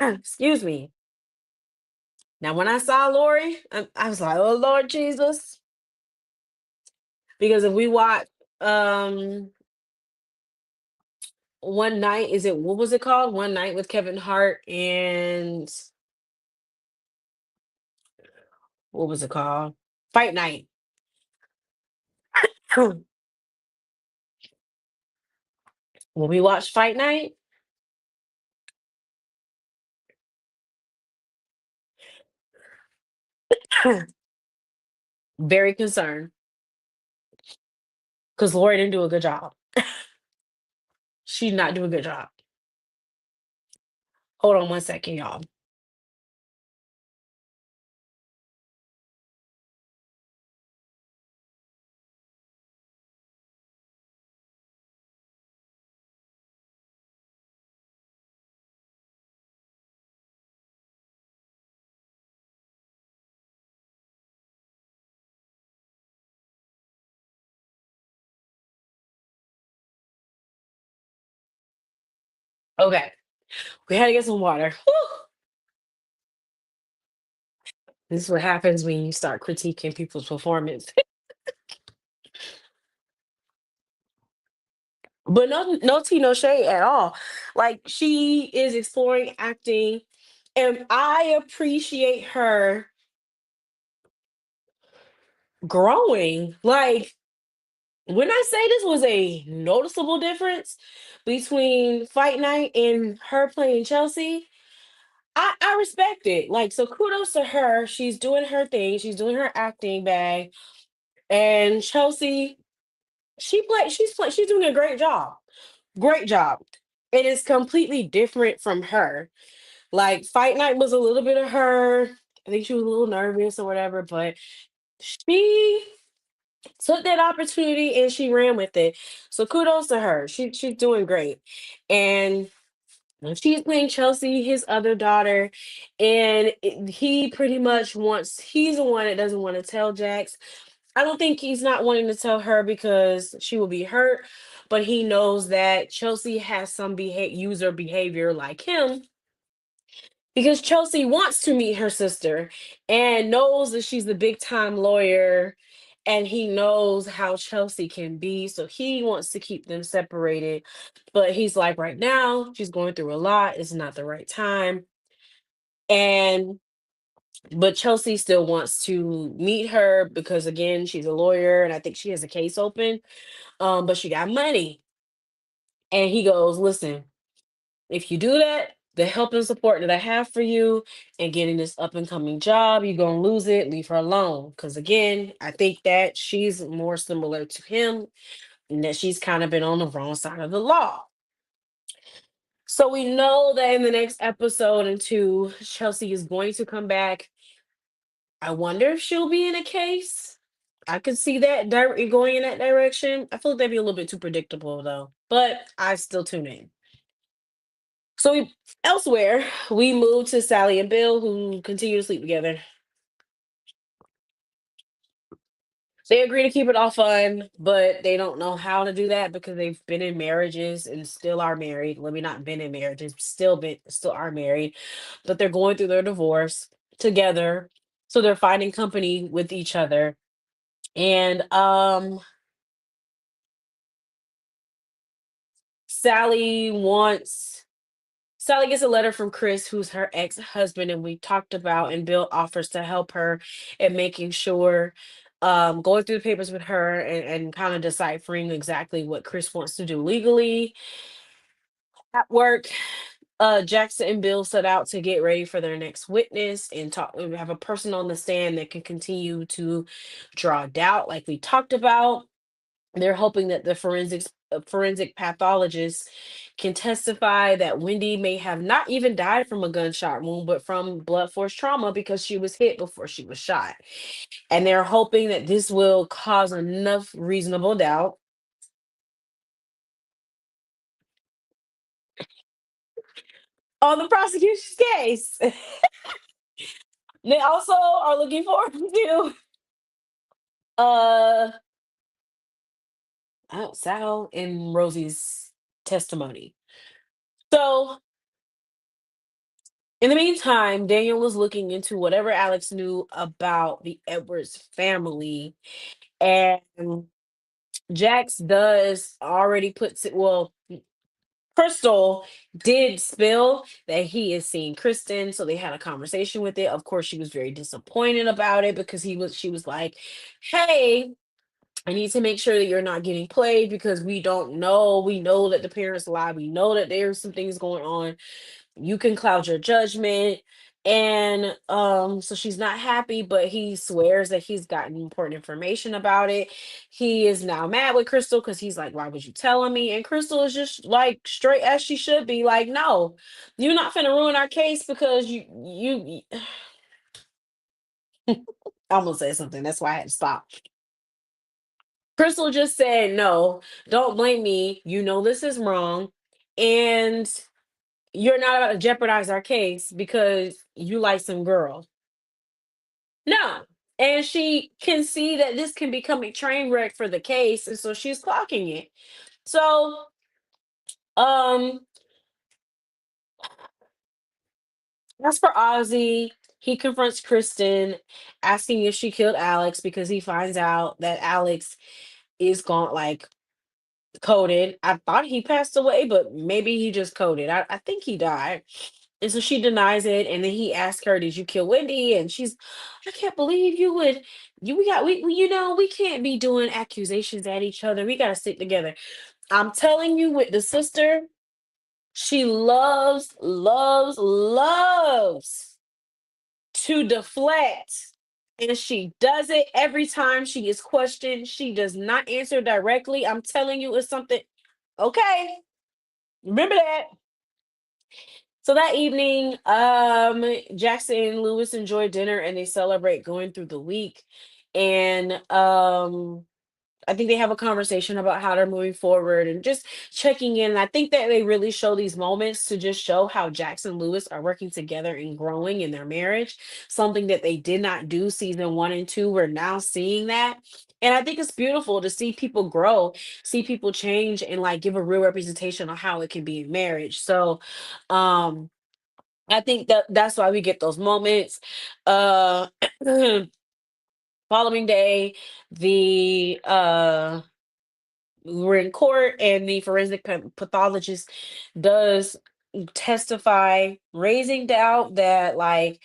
Excuse me. Now, when I saw Lori, I was like, "Oh Lord Jesus!" Because if we watch um one night, is it what was it called? One Night with Kevin Hart and what was it called? Fight Night. When we watched Fight Night, very concerned because Lori didn't do a good job. She did not do a good job. Hold on one second, y'all. Okay, we had to get some water. Whew. This is what happens when you start critiquing people's performance. But no tea, no shade at all. Like, she is exploring acting, and I appreciate her growing. Like, when I say this was a noticeable difference between Fight Night and her playing Chelsea, I respect it. Like, so kudos to her. She's doing her thing. She's doing her acting bag. And Chelsea, she's doing a great job. Great job. It is completely different from her. Like, Fight Night was a little bit of her. I think she was a little nervous or whatever, but she took that opportunity and she ran with it. So kudos to her. She's doing great. And she's playing Chelsea, his other daughter, and he pretty much he's the one that doesn't want to tell Jax. I don't think he's not wanting to tell her because she will be hurt, but he knows that Chelsea has some user behavior like him, because Chelsea wants to meet her sister and knows that she's the big time lawyer, and he knows how Chelsea can be. So he wants to keep them separated. But he's like, right now, she's going through a lot. It's not the right time. And But Chelsea still wants to meet her because again, she's a lawyer and I think she has a case open. But she got money. And he goes, listen, if you do that, the help and support that I have for you and getting this up and coming job, you're gonna lose it. Leave her alone. Cause again, I think that she's more similar to him and that she's kind of been on the wrong side of the law. So we know that in the next episode and two, Chelsea is going to come back. I wonder if she'll be in a case. I could see that going in that direction. I feel like that'd be a little bit too predictable though, but I still tune in. So elsewhere, we move to Sally and Bill, who continue to sleep together. They agree to keep it all fun, but they don't know how to do that because they've been in marriages and still are married. Let me not been in marriages, still are married, but they're going through their divorce together. So they're finding company with each other. And Sally wants Sally gets a letter from Chris, who's her ex-husband, and we talked about, and Bill offers to help her in making sure, going through the papers with her and kind of deciphering exactly what Chris wants to do legally. At work, Jackson and Bill set out to get ready for their next witness and have a person on the stand that can continue to draw doubt, like we talked about. They're hoping that the forensic pathologist can testify that Wendy may have not even died from a gunshot wound, but from blunt force trauma because she was hit before she was shot. And they're hoping that this will cause enough reasonable doubt on the prosecution's case. They also are looking forward to uh Sal and Rosie's testimony. So in the meantime, Daniel was looking into whatever Alex knew about the Edwards family, and Jax does already puts it. Well, Crystal did spill that he is seeing Kristen, so they had a conversation with it. Of course, she was very disappointed about it because she was like, "Hey, I need to make sure that you're not getting played because we don't know. We know that the parents lie. We know that there's some things going on. You can cloud your judgment." And so she's not happy, but he swears that he's gotten important information about it. He is now mad with Crystal because he's like, why was you telling me? And Crystal is just like straight as she should be, like, no, you're not finna ruin our case because I almost said something, that's why I had to stop. Crystal just said, no, don't blame me, you know this is wrong, and you're not about to jeopardize our case because you like some girl. No. And she can see that this can become a train wreck for the case, and so she's clocking it. So, um, as for Ozzy, he confronts Kristen, asking if she killed Alex because he finds out that Alex is gone, like coded. I thought he passed away, but maybe he just coded. I think he died. And so she denies it, and then he asks her, "Did you kill Wendy?" And she's, "I can't believe you would. You know, we can't be doing accusations at each other. We got to stick together." I'm telling you, with the sister, she loves to deflect, and she does it every time she is questioned. She does not answer directly. I'm telling you, it's something. Okay, remember that. So that evening, Jackson and Lewis enjoy dinner and they celebrate going through the week. And I think they have a conversation about how they're moving forward and just checking in. I think that they really show these moments to just show how Jackson and Lewis are working together and growing in their marriage, something that they did not do season one and two. We're now seeing that. And I think it's beautiful to see people grow, see people change, and like give a real representation on how it can be in marriage. So, um, I think that that's why we get those moments. Uh, following day, the we're in court, and the forensic pathologist does testify, raising doubt that like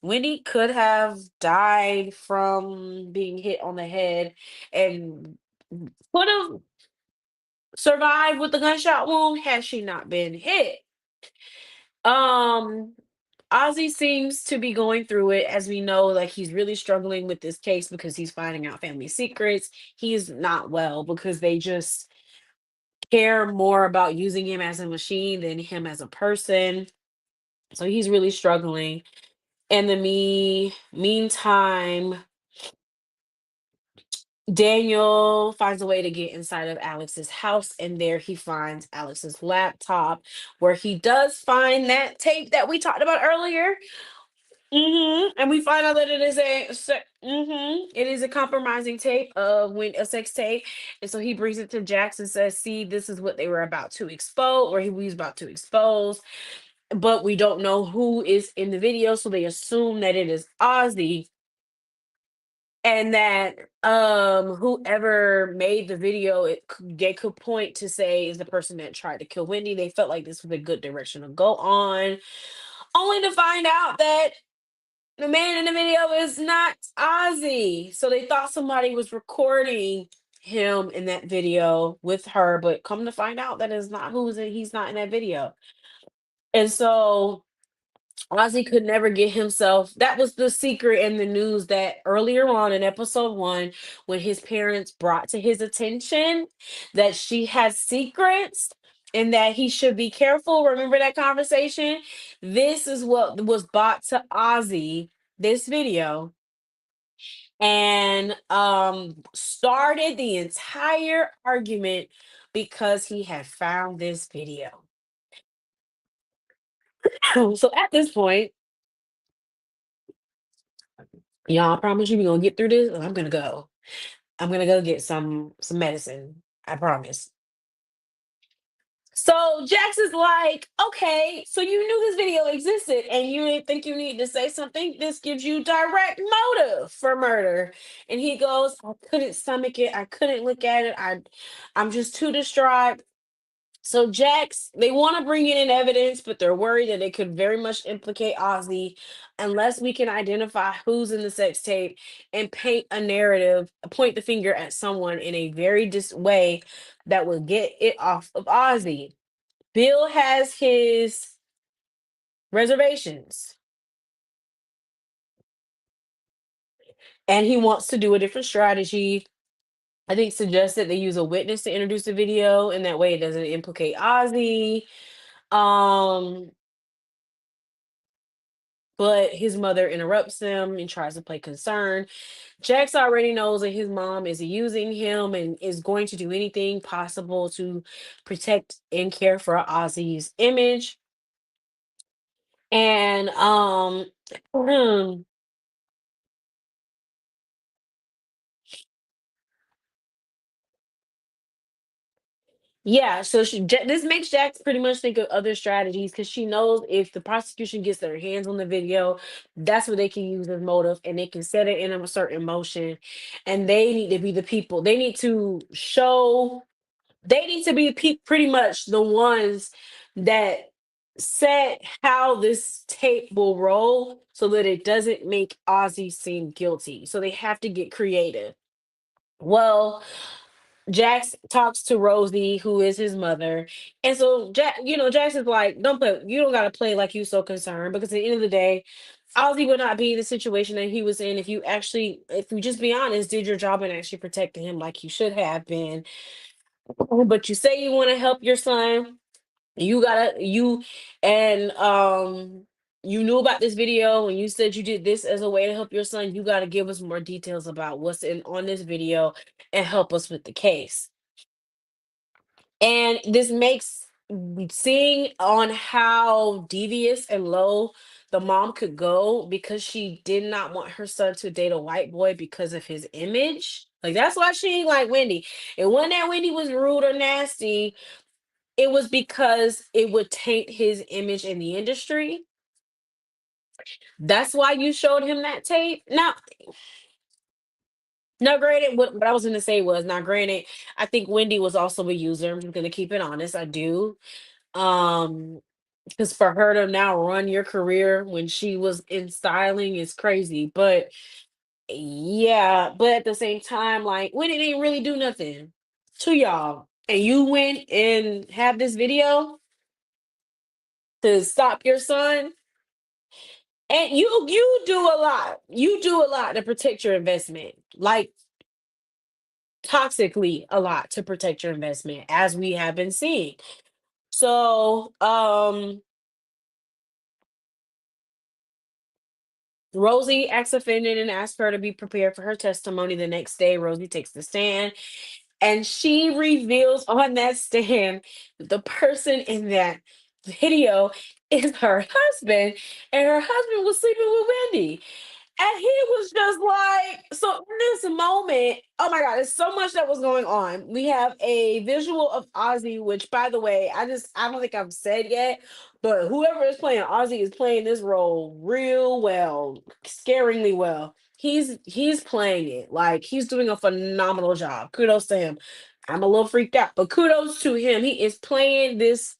Wendy could have died from being hit on the head and could have survived with the gunshot wound had she not been hit. Um, Ozzy seems to be going through it, as we know, like he's really struggling with this case because he's finding out family secrets. He's not well because they just care more about using him as a machine than him as a person. So he's really struggling. In the meantime, Daniel finds a way to get inside of Alex's house, and there he finds Alex's laptop, where he does find that tape that we talked about earlier. And we find out that it is it is a compromising tape of when a sex tape, and so he brings it to Jax and says, "See, this is what they were about to expose, or he was about to expose." But we don't know who is in the video, so they assume that it is Ozzy, and that whoever made the video, they could point to say is the person that tried to kill Wendy. They felt like this was a good direction to go on, only to find out that the man in the video is not Ozzy. So they thought somebody was recording him in that video with her, but come to find out that is not he's not in that video. And so Ozzy could never get himself. That was the secret in the news that earlier on in episode 1, when his parents brought to his attention that she has secrets and that he should be careful. Remember that conversation? This is what was brought to Ozzy, this video, and started the entire argument because he had found this video. So at this point, y'all, I promise you we're gonna get through this, and I'm gonna go. I'm gonna go get some medicine. I promise. So Jax is like, okay, so you knew this video existed and you didn't think you needed to say something. This gives you direct motive for murder. And he goes, I couldn't stomach it. I couldn't look at it. I'm just too distraught. So Jax, they want to bring in evidence, but they're worried that it could very much implicate Ozzy unless we can identify who's in the sex tape and paint a narrative, point the finger at someone in a very way that will get it off of Ozzy. Bill has his reservations and he wants to do a different strategy. I think suggests that they use a witness to introduce the video, and that way it doesn't implicate Ozzy. Um, but his mother interrupts them and tries to play concern. Jax already knows that his mom is using him and is going to do anything possible to protect and care for Ozzy's image. And yeah, so this makes Jax pretty much think of other strategies because she knows if the prosecution gets their hands on the video, that's what they can use as motive and they can set it in a certain motion. And they need to be the people. They need to show, they need to be pretty much the ones that set how this tape will roll so that it doesn't make Ozzy seem guilty. So they have to get creative. Well, Jax talks to Rosie, who is his mother. And so Jax is like, don't play, you don't gotta play like you so concerned because at the end of the day, Ozzy would not be in the situation that he was in if you just be honest, did your job and actually protected him like you should have been. But you say you want to help your son. You gotta you and you knew about this video and you said you did this as a way to help your son. You gotta give us more details about what's in on this video and help us with the case. And this makes seeing on how devious and low the mom could go because she did not want her son to date a white boy because of his image. Like that's why she ain't like Wendy. And when that Wendy was rude or nasty, it was because it would taint his image in the industry. That's why you showed him that tape. Now, granted, what I was going to say was, now, granted, I think Wendy was also a user. I'm just going to keep it honest. I do. Um, Because for her to now run your career when she was in styling is crazy. But yeah, but at the same time, like when it didn't really do nothing to y'all, and you went and have this video to stop your son, and you do a lot. You do a lot to protect your investment, like toxically a lot to protect your investment, as we have been seeing. So, Rosie acts offended and asks her to be prepared for her testimony. The next day, Rosie takes the stand and she reveals on that stand that the person in that video is her husband, and her husband was sleeping with Wendy. And he was just like, so in this moment, oh my God, there's so much that was going on. We have a visual of Ozzy, which by the way, I don't think I've said yet, but whoever is playing Ozzy is playing this role real well, scaringly well. He's playing it. Like he's doing a phenomenal job. Kudos to him. I'm a little freaked out, but kudos to him. He is playing this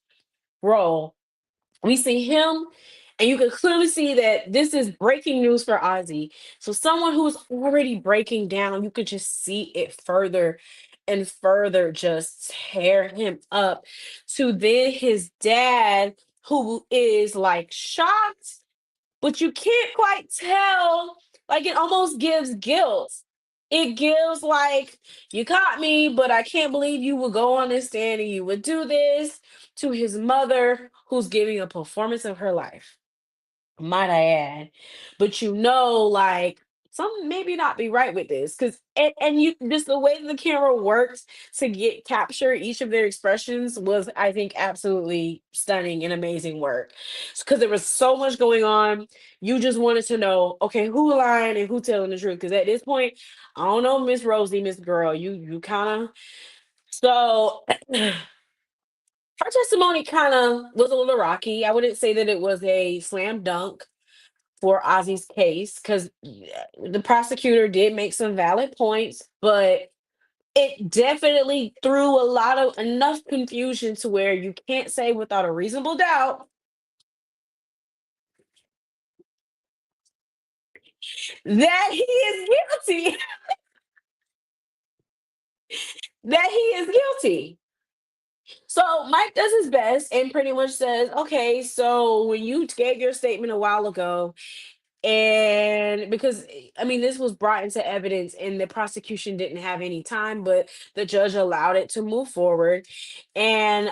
role. We see him, and you can clearly see that this is breaking news for Ozzy. So someone who's already breaking down, you could just see it further and further just tear him up. To then his dad, who is like shocked, but you can't quite tell. Like it almost gives guilt. It gives like, you caught me, but I can't believe you would go on this stand and you would do this, to his mother, who's giving a performance of her life, might I add. But like something maybe not be right with this. Cause and you just the way the camera works to get capture each of their expressions was, I think, absolutely stunning and amazing work. Because there was so much going on. You just wanted to know, okay, who lying and who telling the truth. Cause at this point, I don't know, Miss Rosie, Miss Girl. You kinda so her testimony kind of was a little rocky. I wouldn't say that it was a slam dunk for Ozzy's case, because the prosecutor did make some valid points, but it definitely threw a lot of enough confusion to where you can't say without a reasonable doubt that he is guilty. That he is guilty. So Mike does his best and pretty much says, okay, so when you gave your statement a while ago, and because I mean this was brought into evidence and the prosecution didn't have any time, but the judge allowed it to move forward. And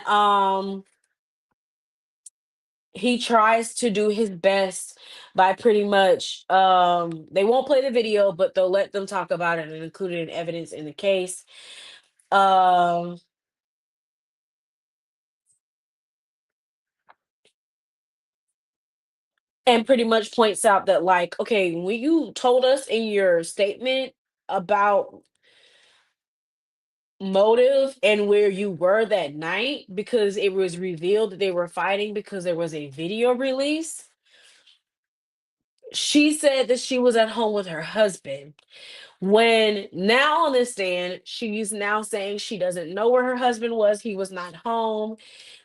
he tries to do his best by pretty much they won't play the video, but they'll let them talk about it and include it in evidence in the case. um and pretty much points out that, like, okay, when you told us in your statement about motive and where you were that night, because it was revealed that they were fighting because there was a video release. She said that she was at home with her husband. When now on this stand, she's now saying she doesn't know where her husband was. He was not home.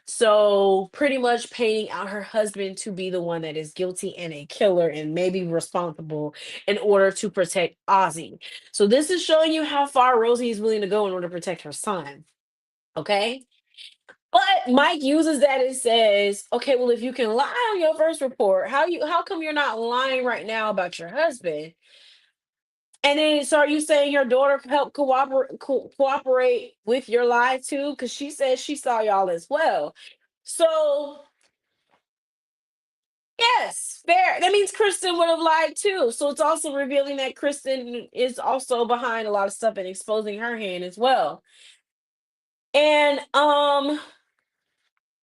So pretty much painting out her husband to be the one that is guilty and a killer and maybe responsible in order to protect Ozzy. So this is showing you how far Rosie is willing to go in order to protect her son. Okay. But Mike uses that and says, okay, well, if you can lie on your first report, how come you're not lying right now about your husband? And then, so are you saying your daughter helped cooperate with your lie too? Because she says she saw y'all as well. So yes, fair. That means Kristen would have lied too. So it's also revealing that Kristen is also behind a lot of stuff and exposing her hand as well. And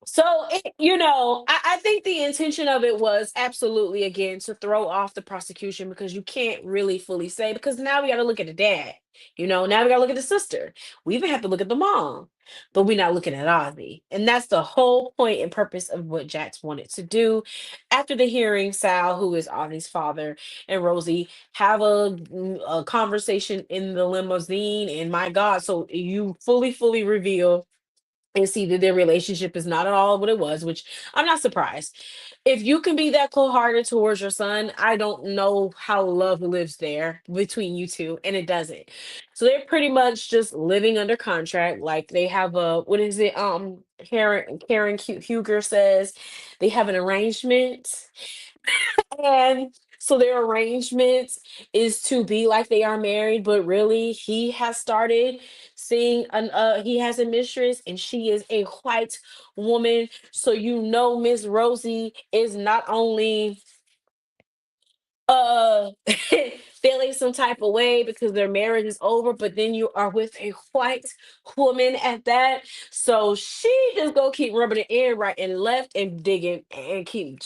so I think the intention of it was absolutely, again, to throw off the prosecution, because you can't really fully say, because now we got to look at the dad. Now we got to look at the sister. We even have to look at the mom, but we're not looking at Ozzy. And that's the whole point and purpose of what Jax wanted to do. After the hearing, Sal, who is Ozzy's father, and Rosie have a conversation in the limousine. And my God, so you fully reveal and see that their relationship is not at all what it was, which I'm not surprised. If you can be that cold-hearted towards your son, I don't know how love lives there between you two, and it doesn't. So they're pretty much just living under contract. Like they have a what is it? Huger says they have an arrangement, and so their arrangement is to be like they are married, but really he has started seeing he has a mistress and she is a white woman. So you know Miss Rosie is not only uh feeling some type of way because their marriage is over, but then you are with a white woman at that. So she just go keep rubbing it in right and left and digging and keep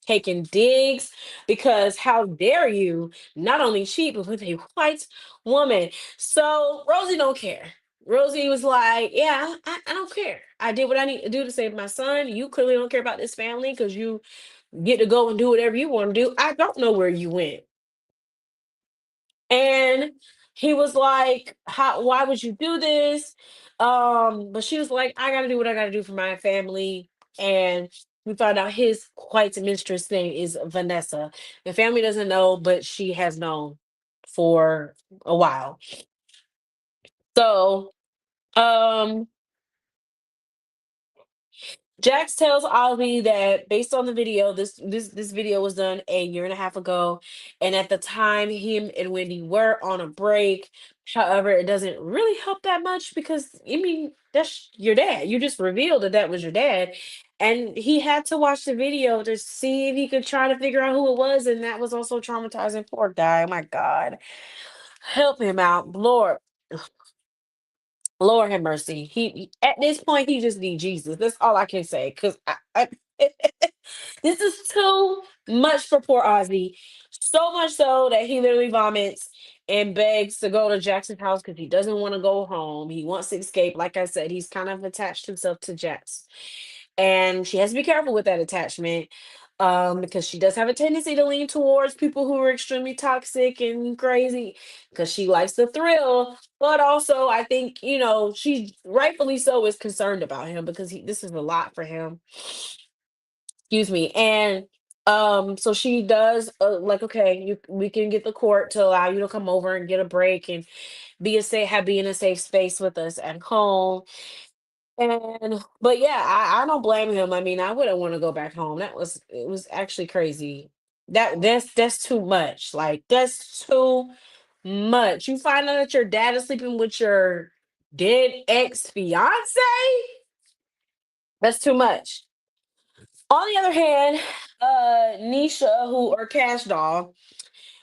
taking digs because how dare you not only cheat but with a white woman. So Rosie don't care. Rosie was like, yeah, I don't care. I did what I need to do to save my son. You clearly don't care about this family because you get to go and do whatever you want to do. I don't know where you went. And he was like, how why would you do this? But she was like, I gotta do what I gotta do for my family. And we found out his white mistress name is Vanessa. The family doesn't know, but she has known for a while. So um Jax tells Ollie that based on the video, this video was done a year and a half ago, and at the time, him and Wendy were on a break. However, it doesn't really help that much because I mean that's your dad. You just revealed that that was your dad, and he had to watch the video to see if he could try to figure out who it was, and that was also traumatizing. Poor guy. Oh my God, help him out, Lord. Lord have mercy. At this point he just need Jesus. That's all I can say. Cause I this is too much for poor Ozzy. So much so that he literally vomits and begs to go to Jackson's house because he doesn't want to go home. He wants to escape. Like I said, he's kind of attached himself to Jax. And she has to be careful with that attachment because she does have a tendency to lean towards people who are extremely toxic and crazy because she likes the thrill. But also, I think, you know, she rightfully so is concerned about him because this is a lot for him. Excuse me. And so she does like, okay, we can get the court to allow you to come over and get a break and be in a safe space with us at home. And but yeah, I don't blame him. I mean, I wouldn't want to go back home. It was actually crazy. That's too much. Like that's too much. You find out that your dad is sleeping with your dead ex fiance. That's too much. On the other hand, Nisha, who or Cash Doll,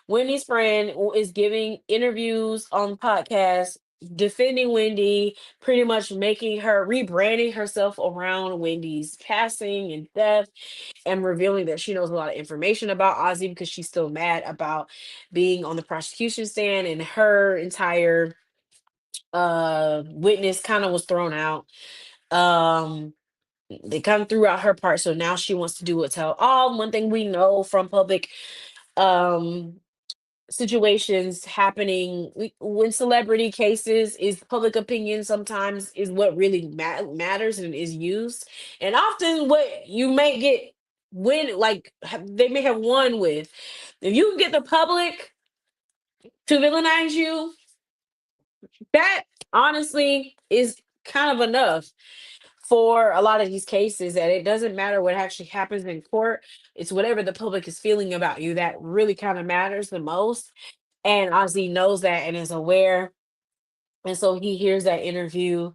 Wendy's friend, is giving interviews on podcasts defending Wendy, pretty much making her rebranding herself around Wendy's passing and death, and revealing that she knows a lot of information about Ozzy because she's still mad about being on the prosecution stand, and her entire witness kind of was thrown out. Um they come throughout her part, so now she wants to do a tell all. One thing we know from public um situations happening when celebrity cases is public opinion sometimes is what really matters and is used, and often what you may get win like they may have won with, if you can get the public to villainize you, that honestly is kind of enough for a lot of these cases, that it doesn't matter what actually happens in court. It's whatever the public is feeling about you that really kind of matters the most. And Ozzy knows that and is aware. And so he hears that interview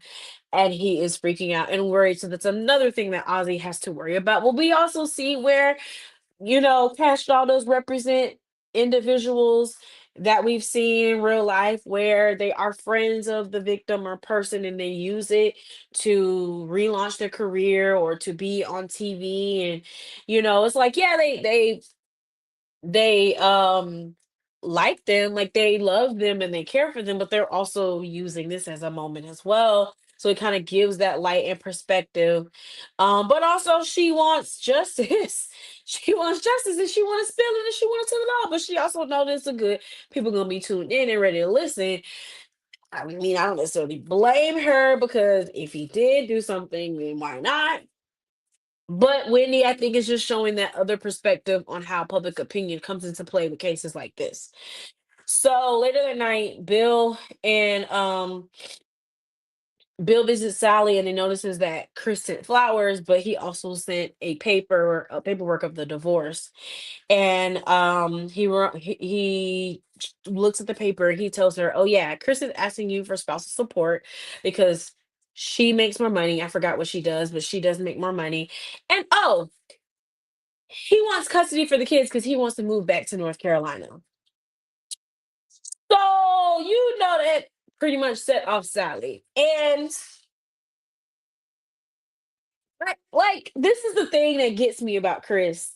and he is freaking out and worried. So that's another thing that Ozzy has to worry about. Well, we also see where, you know, Cash Doll does represent individuals that we've seen in real life where they are friends of the victim or person and they use it to relaunch their career or to be on TV. And, you know, it's like, yeah, they like them, like they love them and they care for them, but they're also using this as a moment as well. So it kind of gives that light and perspective. But also she wants justice. She wants justice and she wants to spill it and she wants to tell it all. But she also knows it's a good people gonna be tuned in and ready to listen. I mean, I don't necessarily blame her because if he did do something, then why not? But Whitney, I think, is just showing that other perspective on how public opinion comes into play with cases like this. So later that night, Bill visits Sally and he notices that Chris sent flowers, but he also sent a paperwork of the divorce. And he looks at the paper and he tells her, "Oh yeah, Chris is asking you for spousal support because she makes more money. I forgot what she does, but she does make more money. And oh, he wants custody for the kids because he wants to move back to North Carolina." So you know that pretty much set off Sally. And like this is the thing that gets me about Chris.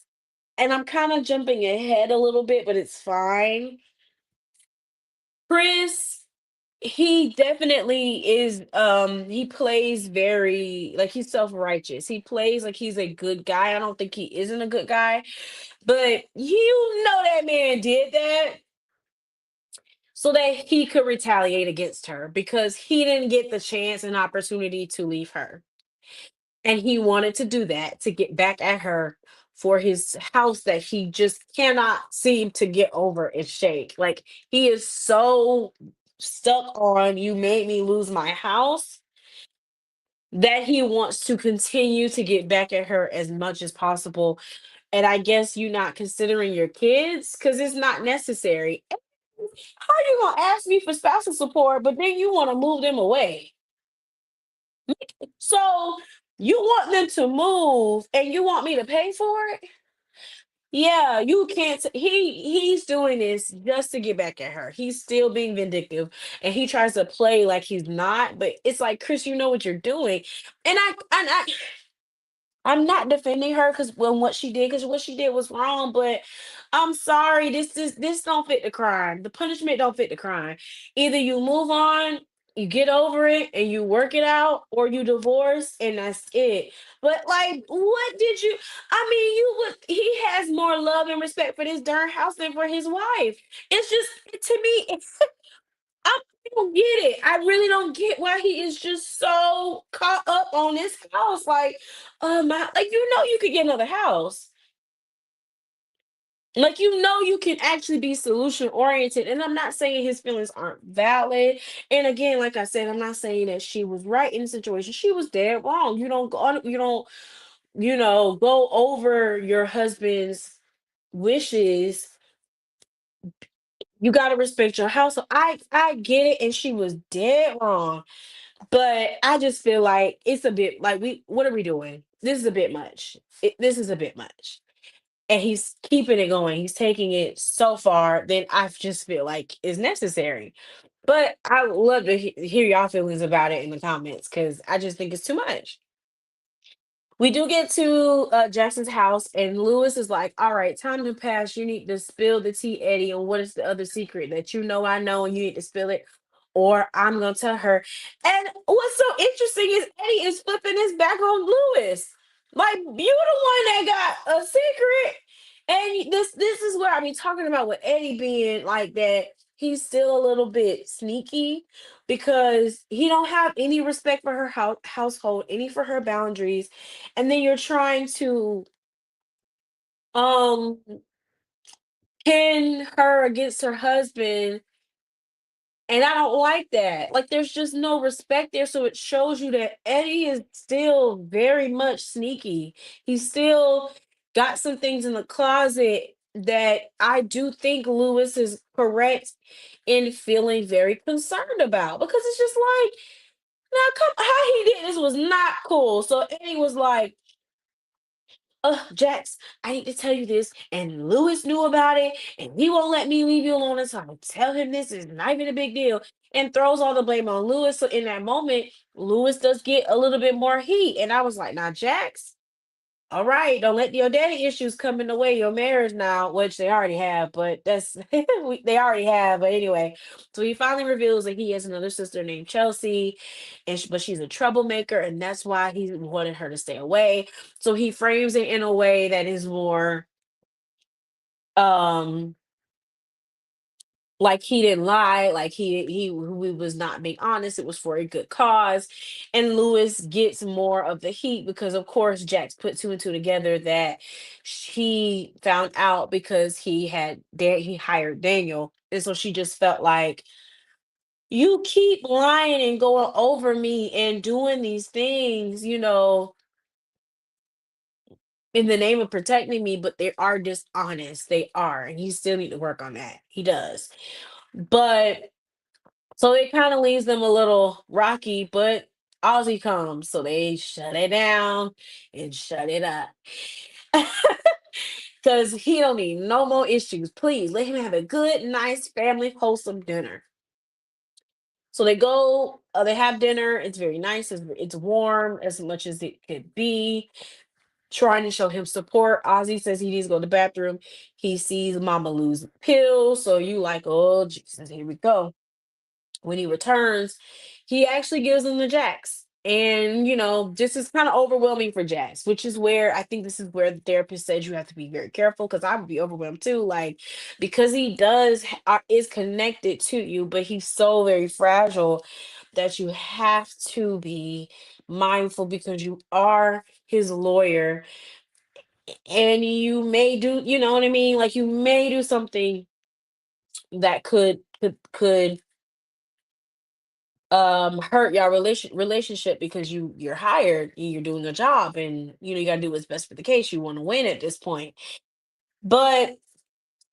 And I'm kind of jumping ahead a little bit, but it's fine. Chris, he definitely is he plays very like he's self-righteous. He plays like he's a good guy. I don't think he isn't a good guy, but you know that man did that so that he could retaliate against her because he didn't get the chance and opportunity to leave her. And he wanted to do that to get back at her for his house that he just cannot seem to get over and shake. Like he is so stuck on you made me lose my house that he wants to continue to get back at her as much as possible. And I guess you not considering your kids because it's not necessary. How are you gonna ask me for spousal support, but then you want to move them away? So you want them to move and you want me to pay for it? Yeah, you can't. He's doing this just to get back at her. He's still being vindictive, and he tries to play like he's not. But it's like, Chris, you know what you're doing, I'm not defending her because when what she did, because what she did was wrong. But I'm sorry, this don't fit the crime. The punishment don't fit the crime. Either you move on, you get over it, and you work it out, or you divorce, and that's it. But like, what did you? I mean, you would. He has more love and respect for this darn house than for his wife. It's just to me. I don't get it. I really don't get why he is just so caught up on this house. Like, like you could get another house. Like you can actually be solution oriented. And I'm not saying his feelings aren't valid. And again, like I said, I'm not saying that she was right in the situation. She was dead wrong. You don't go over your husband's wishes. You gotta respect your house. So I get it, and she was dead wrong. But I just feel like it's a bit like what are we doing? This is a bit much. This is a bit much. And he's keeping it going. He's taking it so far that I just feel like is necessary. But I would love to hear y'all feelings about it in the comments because I just think it's too much. We do get to Jackson's house, and Lewis is like, "All right, time to pass. You need to spill the tea, Eddie. And what is the other secret that you know I know, and you need to spill it, or I'm gonna tell her." And what's so interesting is Eddie is flipping his back on Lewis. Like you, the one that got a secret, and this is where I be talking about with Eddie being like that. He's still a little bit sneaky because he don't have any respect for her household, any for her boundaries, and then you're trying to um pin her against her husband, and I don't like that. Like there's just no respect there, so it shows you that Eddie is still very much sneaky. He's still got some things in the closet that I do think Lewis is correct in feeling very concerned about because it's just like, now come how he did this was not cool. So Eddie was like, Jax, I need to tell you this. And Lewis knew about it, and he won't let me leave you alone. And so I tell him this is not even a big deal, and throws all the blame on Lewis. So in that moment, Lewis does get a little bit more heat. And I was like, now, Jax, all right, don't let your daddy issues come in the way of your marriage now, which they already have, but that's they already have. But anyway, so he finally reveals that he has another sister named Chelsea, and but she's a troublemaker, and that's why he wanted her to stay away. So he frames it in a way that is more um like he didn't lie, like he was not being honest, it was for a good cause. And Lewis gets more of the heat because of course Jax put two and two together that he found out because he hired Daniel. And so she just felt like, you keep lying and going over me and doing these things, in the name of protecting me, but they are dishonest. They are, and he still need to work on that. He does. But so it kind of leaves them a little rocky, but Ozzy comes, so they shut it down and shut it up. Because he don't need no more issues. Please let him have a good, nice, family, wholesome dinner. So they go, they have dinner. It's very nice. It's warm as much as it could be. Trying to show him support. Ozzy says he needs to go to the bathroom. He sees Mama lose pills. So you like, oh Jesus, here we go. When he returns, he actually gives him the Jax. And this is kind of overwhelming for Jax, which is where I think this is where the therapist says you have to be very careful because I would be overwhelmed too. Like, because he is connected to you, but he's so very fragile that you have to be mindful because you are his lawyer and you may do, you know what I mean? Like you may do something that could hurt your relationship because you're hired, you're doing a job, and you got to do what's best for the case. You want to win at this point. But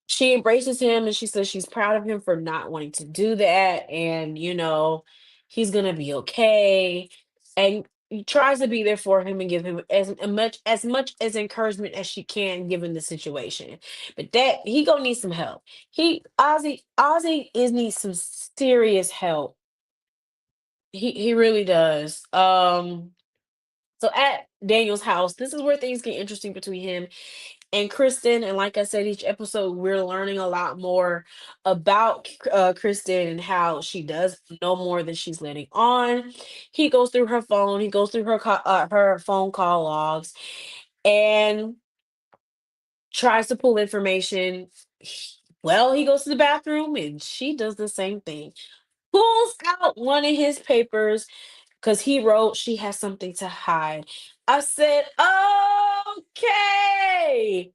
she embraces him and she says she's proud of him for not wanting to do that, and he's gonna be okay. And he tries to be there for him and give him as much as encouragement as she can given the situation. But that he gonna need some help. Ozzy is needs some serious help. He really does. So at Daniel's house, this is where things get interesting between him and Kristen. And like I said, each episode we're learning a lot more about Kristen and how she does know more than she's letting on. He goes through her phone. He goes through her phone call logs and tries to pull information. Well, he goes to the bathroom and she does the same thing. Pulls out one of his papers because he wrote she has something to hide. I said, okay.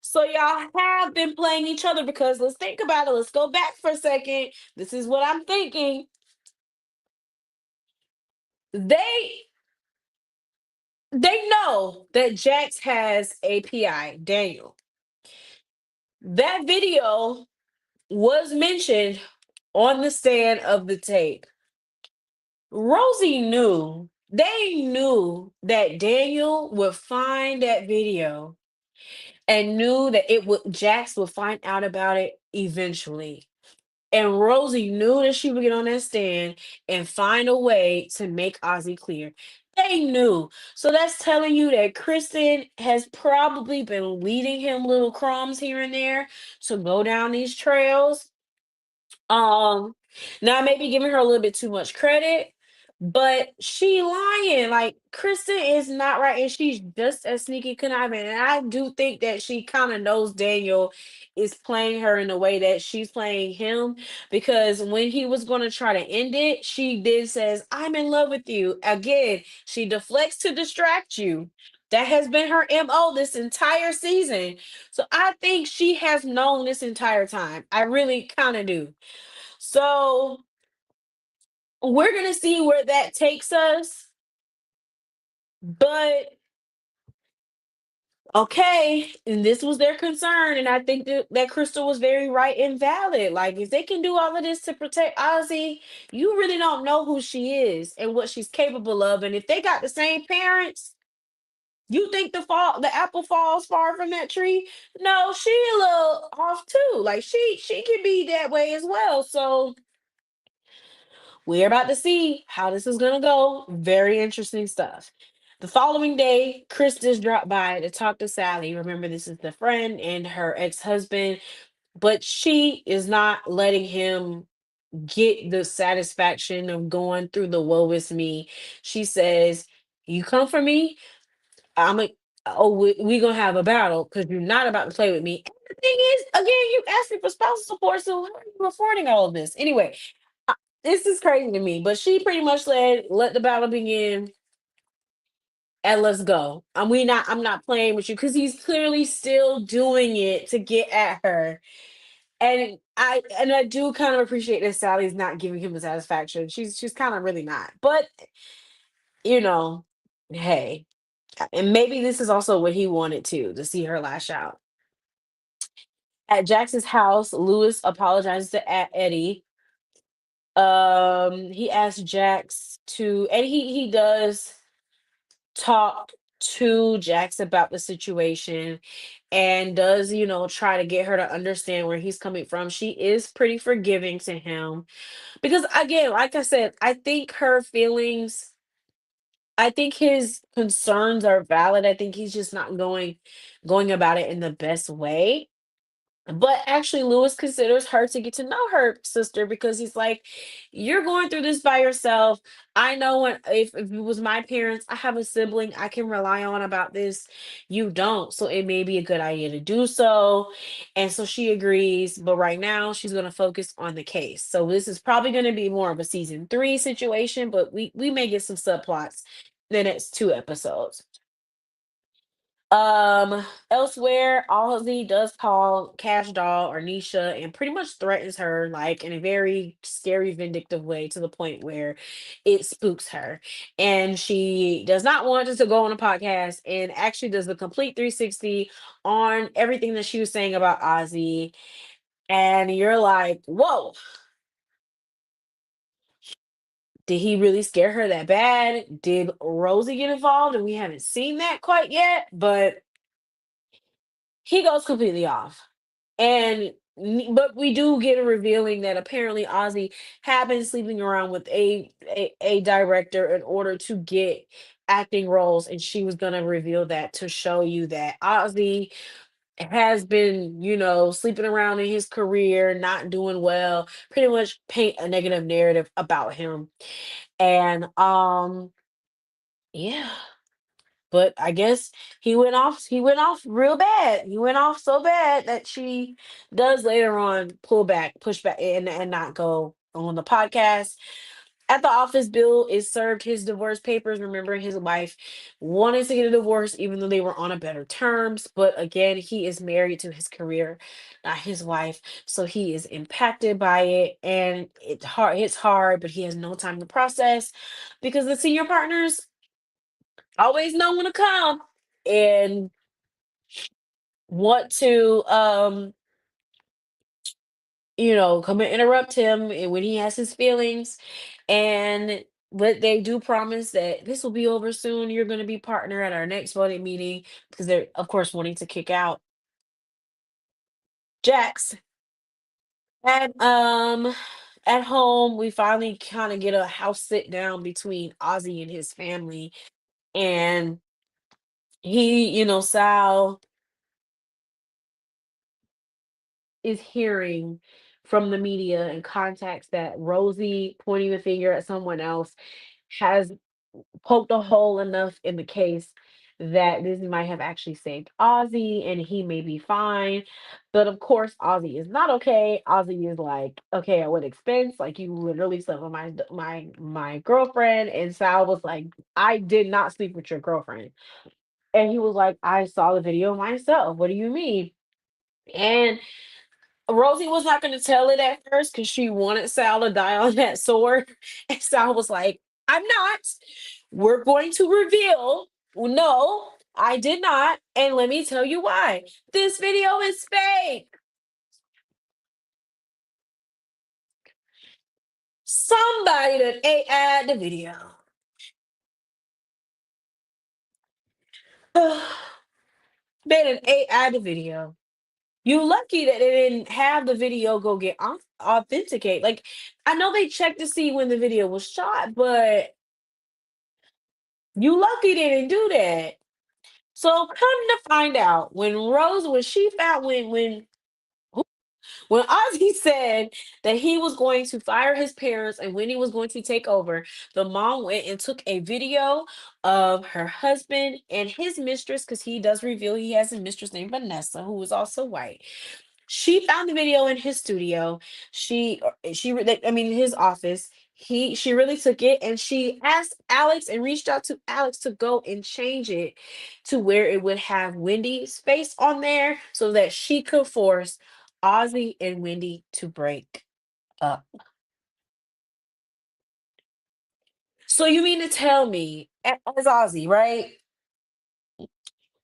So y'all have been playing each other because let's think about it. Let's go back for a second. This is what I'm thinking. They they know that Jax has API, Daniel. That video was mentioned on the stand of the tape. Rosie knew, they knew that Daniel would find that video and knew that Jax would find out about it eventually. And Rosie knew that she would get on that stand and find a way to make Ozzy clear. They knew. So that's telling you that Kristen has probably been leading him little crumbs here and there to go down these trails. Um, Now I may be giving her a little bit too much credit, but she lying. Like Kristen is not right, and she's just as sneaky conniving. And I do think that she kind of knows Daniel is playing her in the way that she's playing him. Because when he was going to try to end it, she then says, "I'm in love with you." Again, she deflects to distract you. That has been her MO this entire season. So I think she has known this entire time. I really kind of do. So we're gonna see where that takes us. But okay, and this was their concern, and I think that Crystal was very right and valid. Like, if they can do all of this to protect Ozzy, you really don't know who she is and what she's capable of. And if they got the same parents, you think the apple falls far from that tree? No, she a little off too. Like she can be that way as well. So we're about to see how this is going to go. Very interesting stuff. The following day, Kristen dropped by to talk to Sally. Remember, this is the friend and her ex husband, but she is not letting him get the satisfaction of going through the woe is me. She says, "You come for me, I'm a, oh, we gonna have a battle because you're not about to play with me. the thing is, again, you asked me for spousal support, so how are you affording all of this? Anyway, uh, this is crazy to me, but she pretty much said, "Let the battle begin and let's go." I'm not playing with you because he's clearly still doing it to get at her. And I do kind of appreciate that Sally's not giving him the satisfaction. She's kind of really not. But you know, hey, and maybe this is also what he wanted to see her lash out. At Jax's house, Lewis apologizes to Eddie. He asks Jax to, and he does talk to Jax about the situation and does, try to get her to understand where he's coming from. She is pretty forgiving to him because, again, like I said, I think his concerns are valid. I think he's just not going about it in the best way. But actually, Lewis considers her to get to know her sister because he's like, "You're going through this by yourself. I know when if it was my parents, I have a sibling I can rely on about this. You don't, so it may be a good idea to do so." And so she agrees, but right now she's going to focus on the case. So this is probably going to be more of a season 3 situation, but we may get some subplots in the next 2 episodes. Elsewhere, Ozzy does call Cash Doll or Nisha and pretty much threatens her like in a very scary, vindictive way to the point where it spooks her. And she does not want us to go on a podcast and actually does the complete 360 on everything that she was saying about Ozzy. And you're like, whoa, did he really scare her that bad? Did Rosie get involved? And we haven't seen that quite yet, but he goes completely off. And but we do get a revealing that apparently Ozzy had been sleeping around with a director in order to get acting roles, and she was gonna reveal that to show you that Ozzy has been, sleeping around in his career, not doing well, pretty much paint a negative narrative about him. And yeah. But I guess he went off real bad. He went off so bad that she does later on push back and not go on the podcast. At the office, Bill is served his divorce papers, remembering his wife wanted to get a divorce even though they were on a better terms. But again, he is married to his career, not his wife. So he is impacted by it and it's hard, but he has no time to process because the senior partners always know when to come and want to come and interrupt him when he has his feelings. And but they do promise that this will be over soon. You're going to be partner at our next voting meeting because they're of course wanting to kick out Jax. And at home we finally kind of get a house sit down between Ozzy and his family. And Sal is hearing from the media and contacts that Rosie pointing the finger at someone else has poked a hole enough in the case that this might have actually saved Ozzy and he may be fine. But of course, Ozzy is not okay. Ozzy is like, okay, at what expense? Like you literally slept with my girlfriend. And Sal was like, I did not sleep with your girlfriend. And he was like, I saw the video myself. What do you mean? And Rosie was not going to tell it at first because she wanted Sal to die on that sword. And Sal was like, I'm not. We're going to reveal. No, I did not. And let me tell you why. This video is fake. Somebody that AI the video. Made an AI the video. You lucky that they didn't have the video go get authenticate. Like, I know they checked to see when the video was shot, but you lucky they didn't do that. So come to find out, when she found when When Ozzy said that he was going to fire his parents and when he was going to take over, the mom went and took a video of her husband and his mistress, because he does reveal he has a mistress named Vanessa, who is also white. She found the video in his studio. I mean, in his office. She really took it and she asked Alex and reached out to Alex to go and change it to where it would have Wendy's face on there so that she could force Ozzy and Wendy to break up. So you mean to tell me, as Ozzy, right?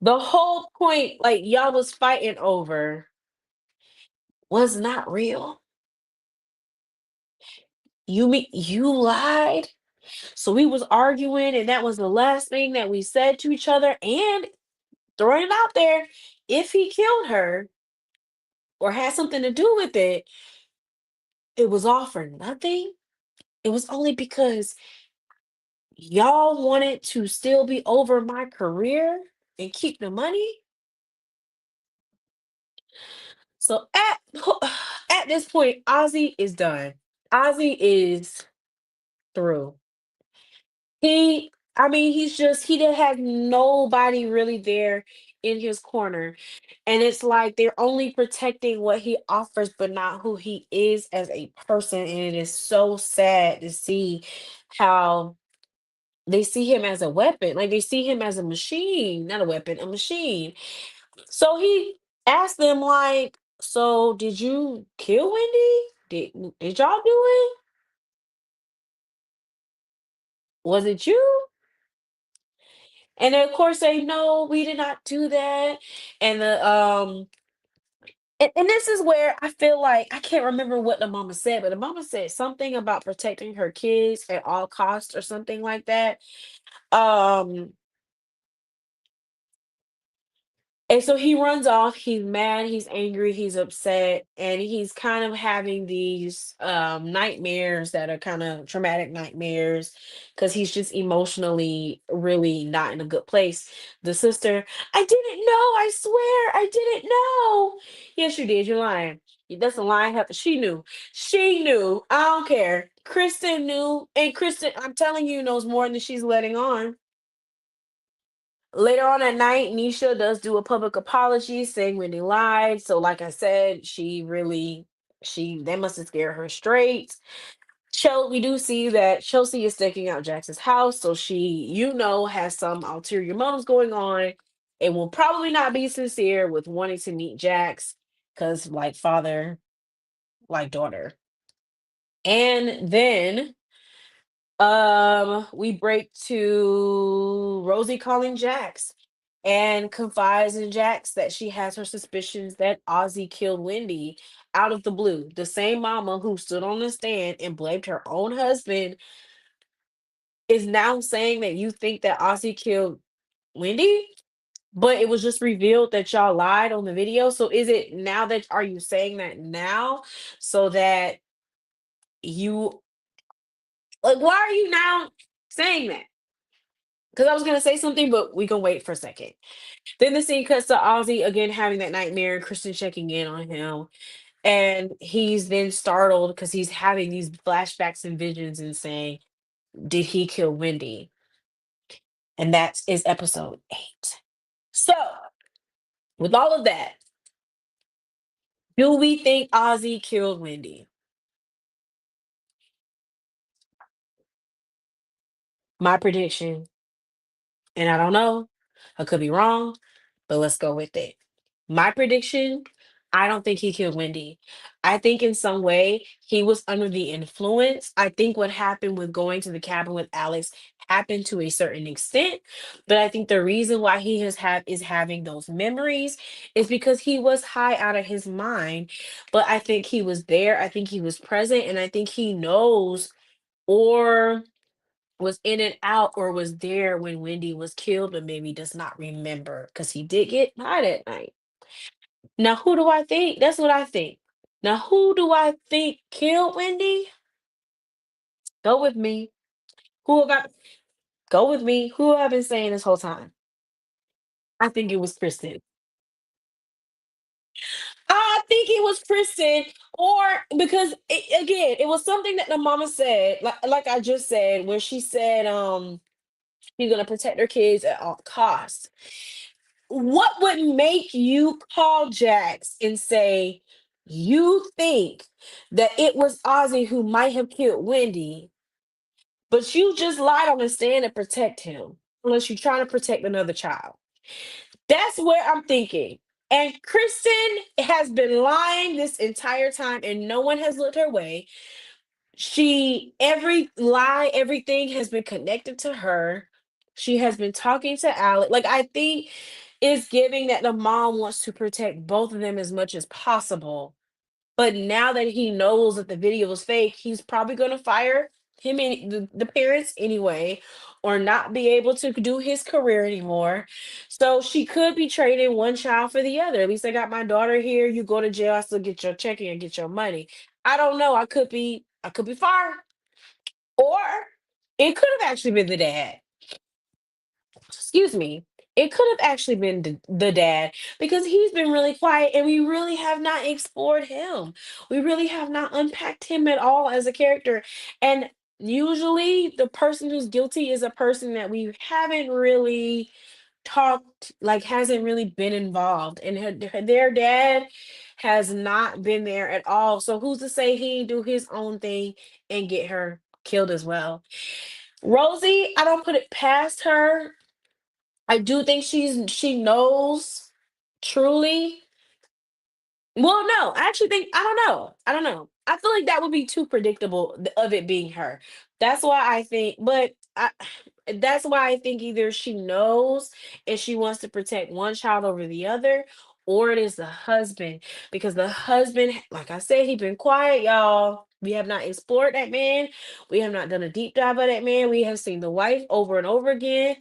The whole point, like y'all was fighting over, was not real. You mean you lied? So we was arguing, and that was the last thing that we said to each other. And throwing it out there, if he killed her or had something to do with it was all for nothing. It was only because y'all wanted to still be over my career and keep the money. So at this point, Ozzy is done. Ozzy is through. I mean, he didn't have nobody really there in his corner. And it's like they're only protecting what he offers, but not who he is as a person. And it is so sad to see how they see him as a weapon. Like they see him as a machine, not a weapon, a machine. So he asked them, like, so did you kill Wendy? Did y'all do it? Was it you? And then, of course, they no, we did not do that. And and this is where I feel like I can't remember what the mama said, but the mama said something about protecting her kids at all costs or something like that. Um, And so he runs off, he's mad, he's angry, he's upset, and he's kind of having these nightmares that are kind of traumatic nightmares because he's just emotionally really not in a good place. The sister, I didn't know, I swear, I didn't know. Yes, you did, you're lying. That's a lie. She knew. She knew. I don't care. Kristen knew, and Kristen, I'm telling you, knows more than she's letting on. Later on at night, Nisha does do a public apology saying Wendy lied. So, like I said, she they must have scared her straight. We do see that Chelsea is staking out Jax's house, so she, has some ulterior motives going on, and will probably not be sincere with wanting to meet Jax, because like father, like daughter. And then we break to Rosie calling Jax and confides in Jax that she has her suspicions that Ozzy killed Wendy out of the blue. The same mama who stood on the stand and blamed her own husband is now saying that you think that Ozzy killed Wendy, but it was just revealed that y'all lied on the video. So is it now that are you saying that now so that you like why are you now saying that? Because I was gonna say something, but we can wait for a second. Then the scene cuts to Ozzy again having that nightmare, and Kristen checking in on him. And he's then startled because he's having these flashbacks and visions and saying, did he kill Wendy? And that is episode 8. So, with all of that, do we think Ozzy killed Wendy? My prediction, and I don't know, I could be wrong, but let's go with it. My prediction, I don't think he killed Wendy. I think in some way he was under the influence. I think what happened with going to the cabin with Alex happened to a certain extent, but I think the reason why he is having those memories is because he was high out of his mind. But I think he was there. I think he was present, and I think he knows or was in and out or was there when Wendy was killed, but maybe does not remember because he did get high that night. Now, who do I think? That's what I think. Now, who do I think killed Wendy? Go with me. Who have I? Go with me. Who have I been saying this whole time? I think it was Kristen. I think think it was Kristen, or because again, it was something that the mama said, like I just said, where she said, she's gonna protect her kids at all costs. What would make you call Jax and say you think that it was Ozzy who might have killed Wendy, but you just lied on the stand to protect him, unless you're trying to protect another child? That's where I'm thinking. And Kristen has been lying this entire time, and no one has looked her way. Every lie, everything has been connected to her. She has been talking to Alec. Like, I think it's giving that the mom wants to protect both of them as much as possible. But now that he knows that the video was fake, he's probably going to fire him and the parents anyway, or not be able to do his career anymore. So she could be trading one child for the other. At least I got my daughter here. You go to jail, I still get your checking and get your money. I don't know. I could be fired. Or it could have actually been the dad. Excuse me. It could have actually been the dad, because he's been really quiet and we really have not explored him. We really have not unpacked him at all as a character. And usually the person who's guilty is a person that we haven't really talked, like, hasn't really been involved. And their dad has not been there at all. So who's to say he do his own thing and get her killed as well? Rosie, I don't put it past her. I do think she knows truly. Well, no, I actually think I don't know. I don't know. I feel like that would be too predictable of it being her. That's why I think, but that's why I think either she knows and she wants to protect one child over the other, or it is the husband, because the husband, like I said, he been quiet, y'all. We have not explored that man. We have not done a deep dive of that man. We have seen the wife over and over again.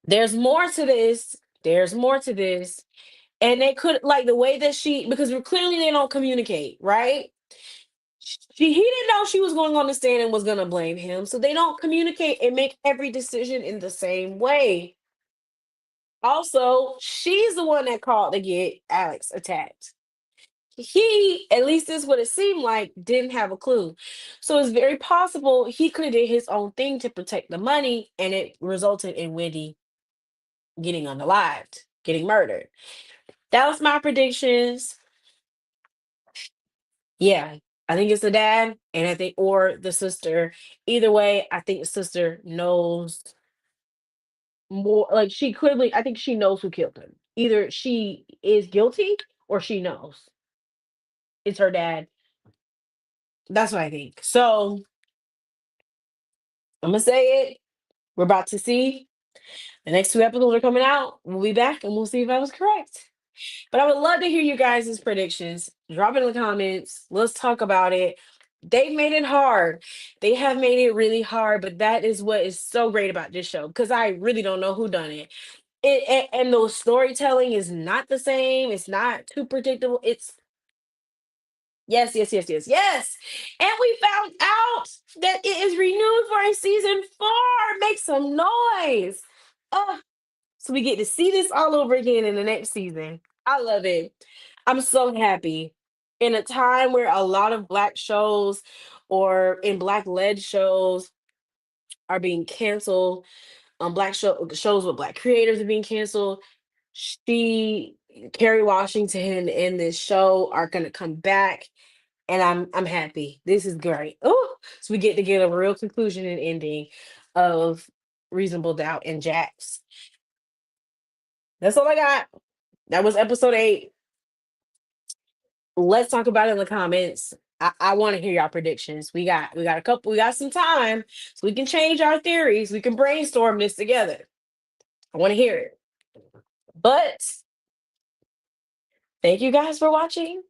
There's more to this. There's more to this. And they could, like, the way that because we're clearly they don't communicate, right? He didn't know she was going on the stand and was gonna blame him. So they don't communicate and make every decision in the same way. Also, she's the one that called to get Alex attacked. He, at least this is what it seemed like, didn't have a clue. So it's very possible he could have did his own thing to protect the money, and it resulted in Wendy getting unalived, getting murdered. That was my predictions. Yeah, I think it's the dad, and I think, or the sister. Either way, I think the sister knows more. Like, she clearly, I think she knows who killed him. Either she is guilty or she knows it's her dad. That's what I think. So I'm gonna say it. We're about to see. The next two episodes are coming out. We'll be back and we'll see if I was correct. But I would love to hear you guys' predictions. Drop it in the comments. Let's talk about it. They've made it hard. They have made it really hard, but that is what is so great about this show, because I really don't know who done it. And the storytelling is not the same. It's not too predictable. It's yes, yes, yes, yes, yes. And we found out that it is renewed for a season 4. Make some noise. Oh, so we get to see this all over again in the next season. I love it. I'm so happy. In a time where a lot of black shows or in black led shows are being canceled, black shows with black creators are being canceled. She, Kerry Washington, and this show are gonna come back, and I'm happy. This is great. Oh, so we get to get a real conclusion and ending of Reasonable Doubt and Jax. That's all I got. That was episode 8. Let's talk about it in the comments. I want to hear y'all predictions. We got a couple. We got some time, so we can change our theories. We can brainstorm this together. I want to hear it. But thank you guys for watching.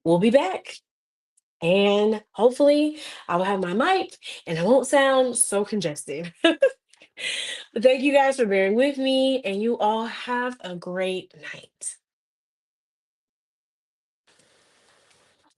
We'll be back, and hopefully I will have my mic and I won't sound so congested. But thank you guys for bearing with me, and you all have a great night.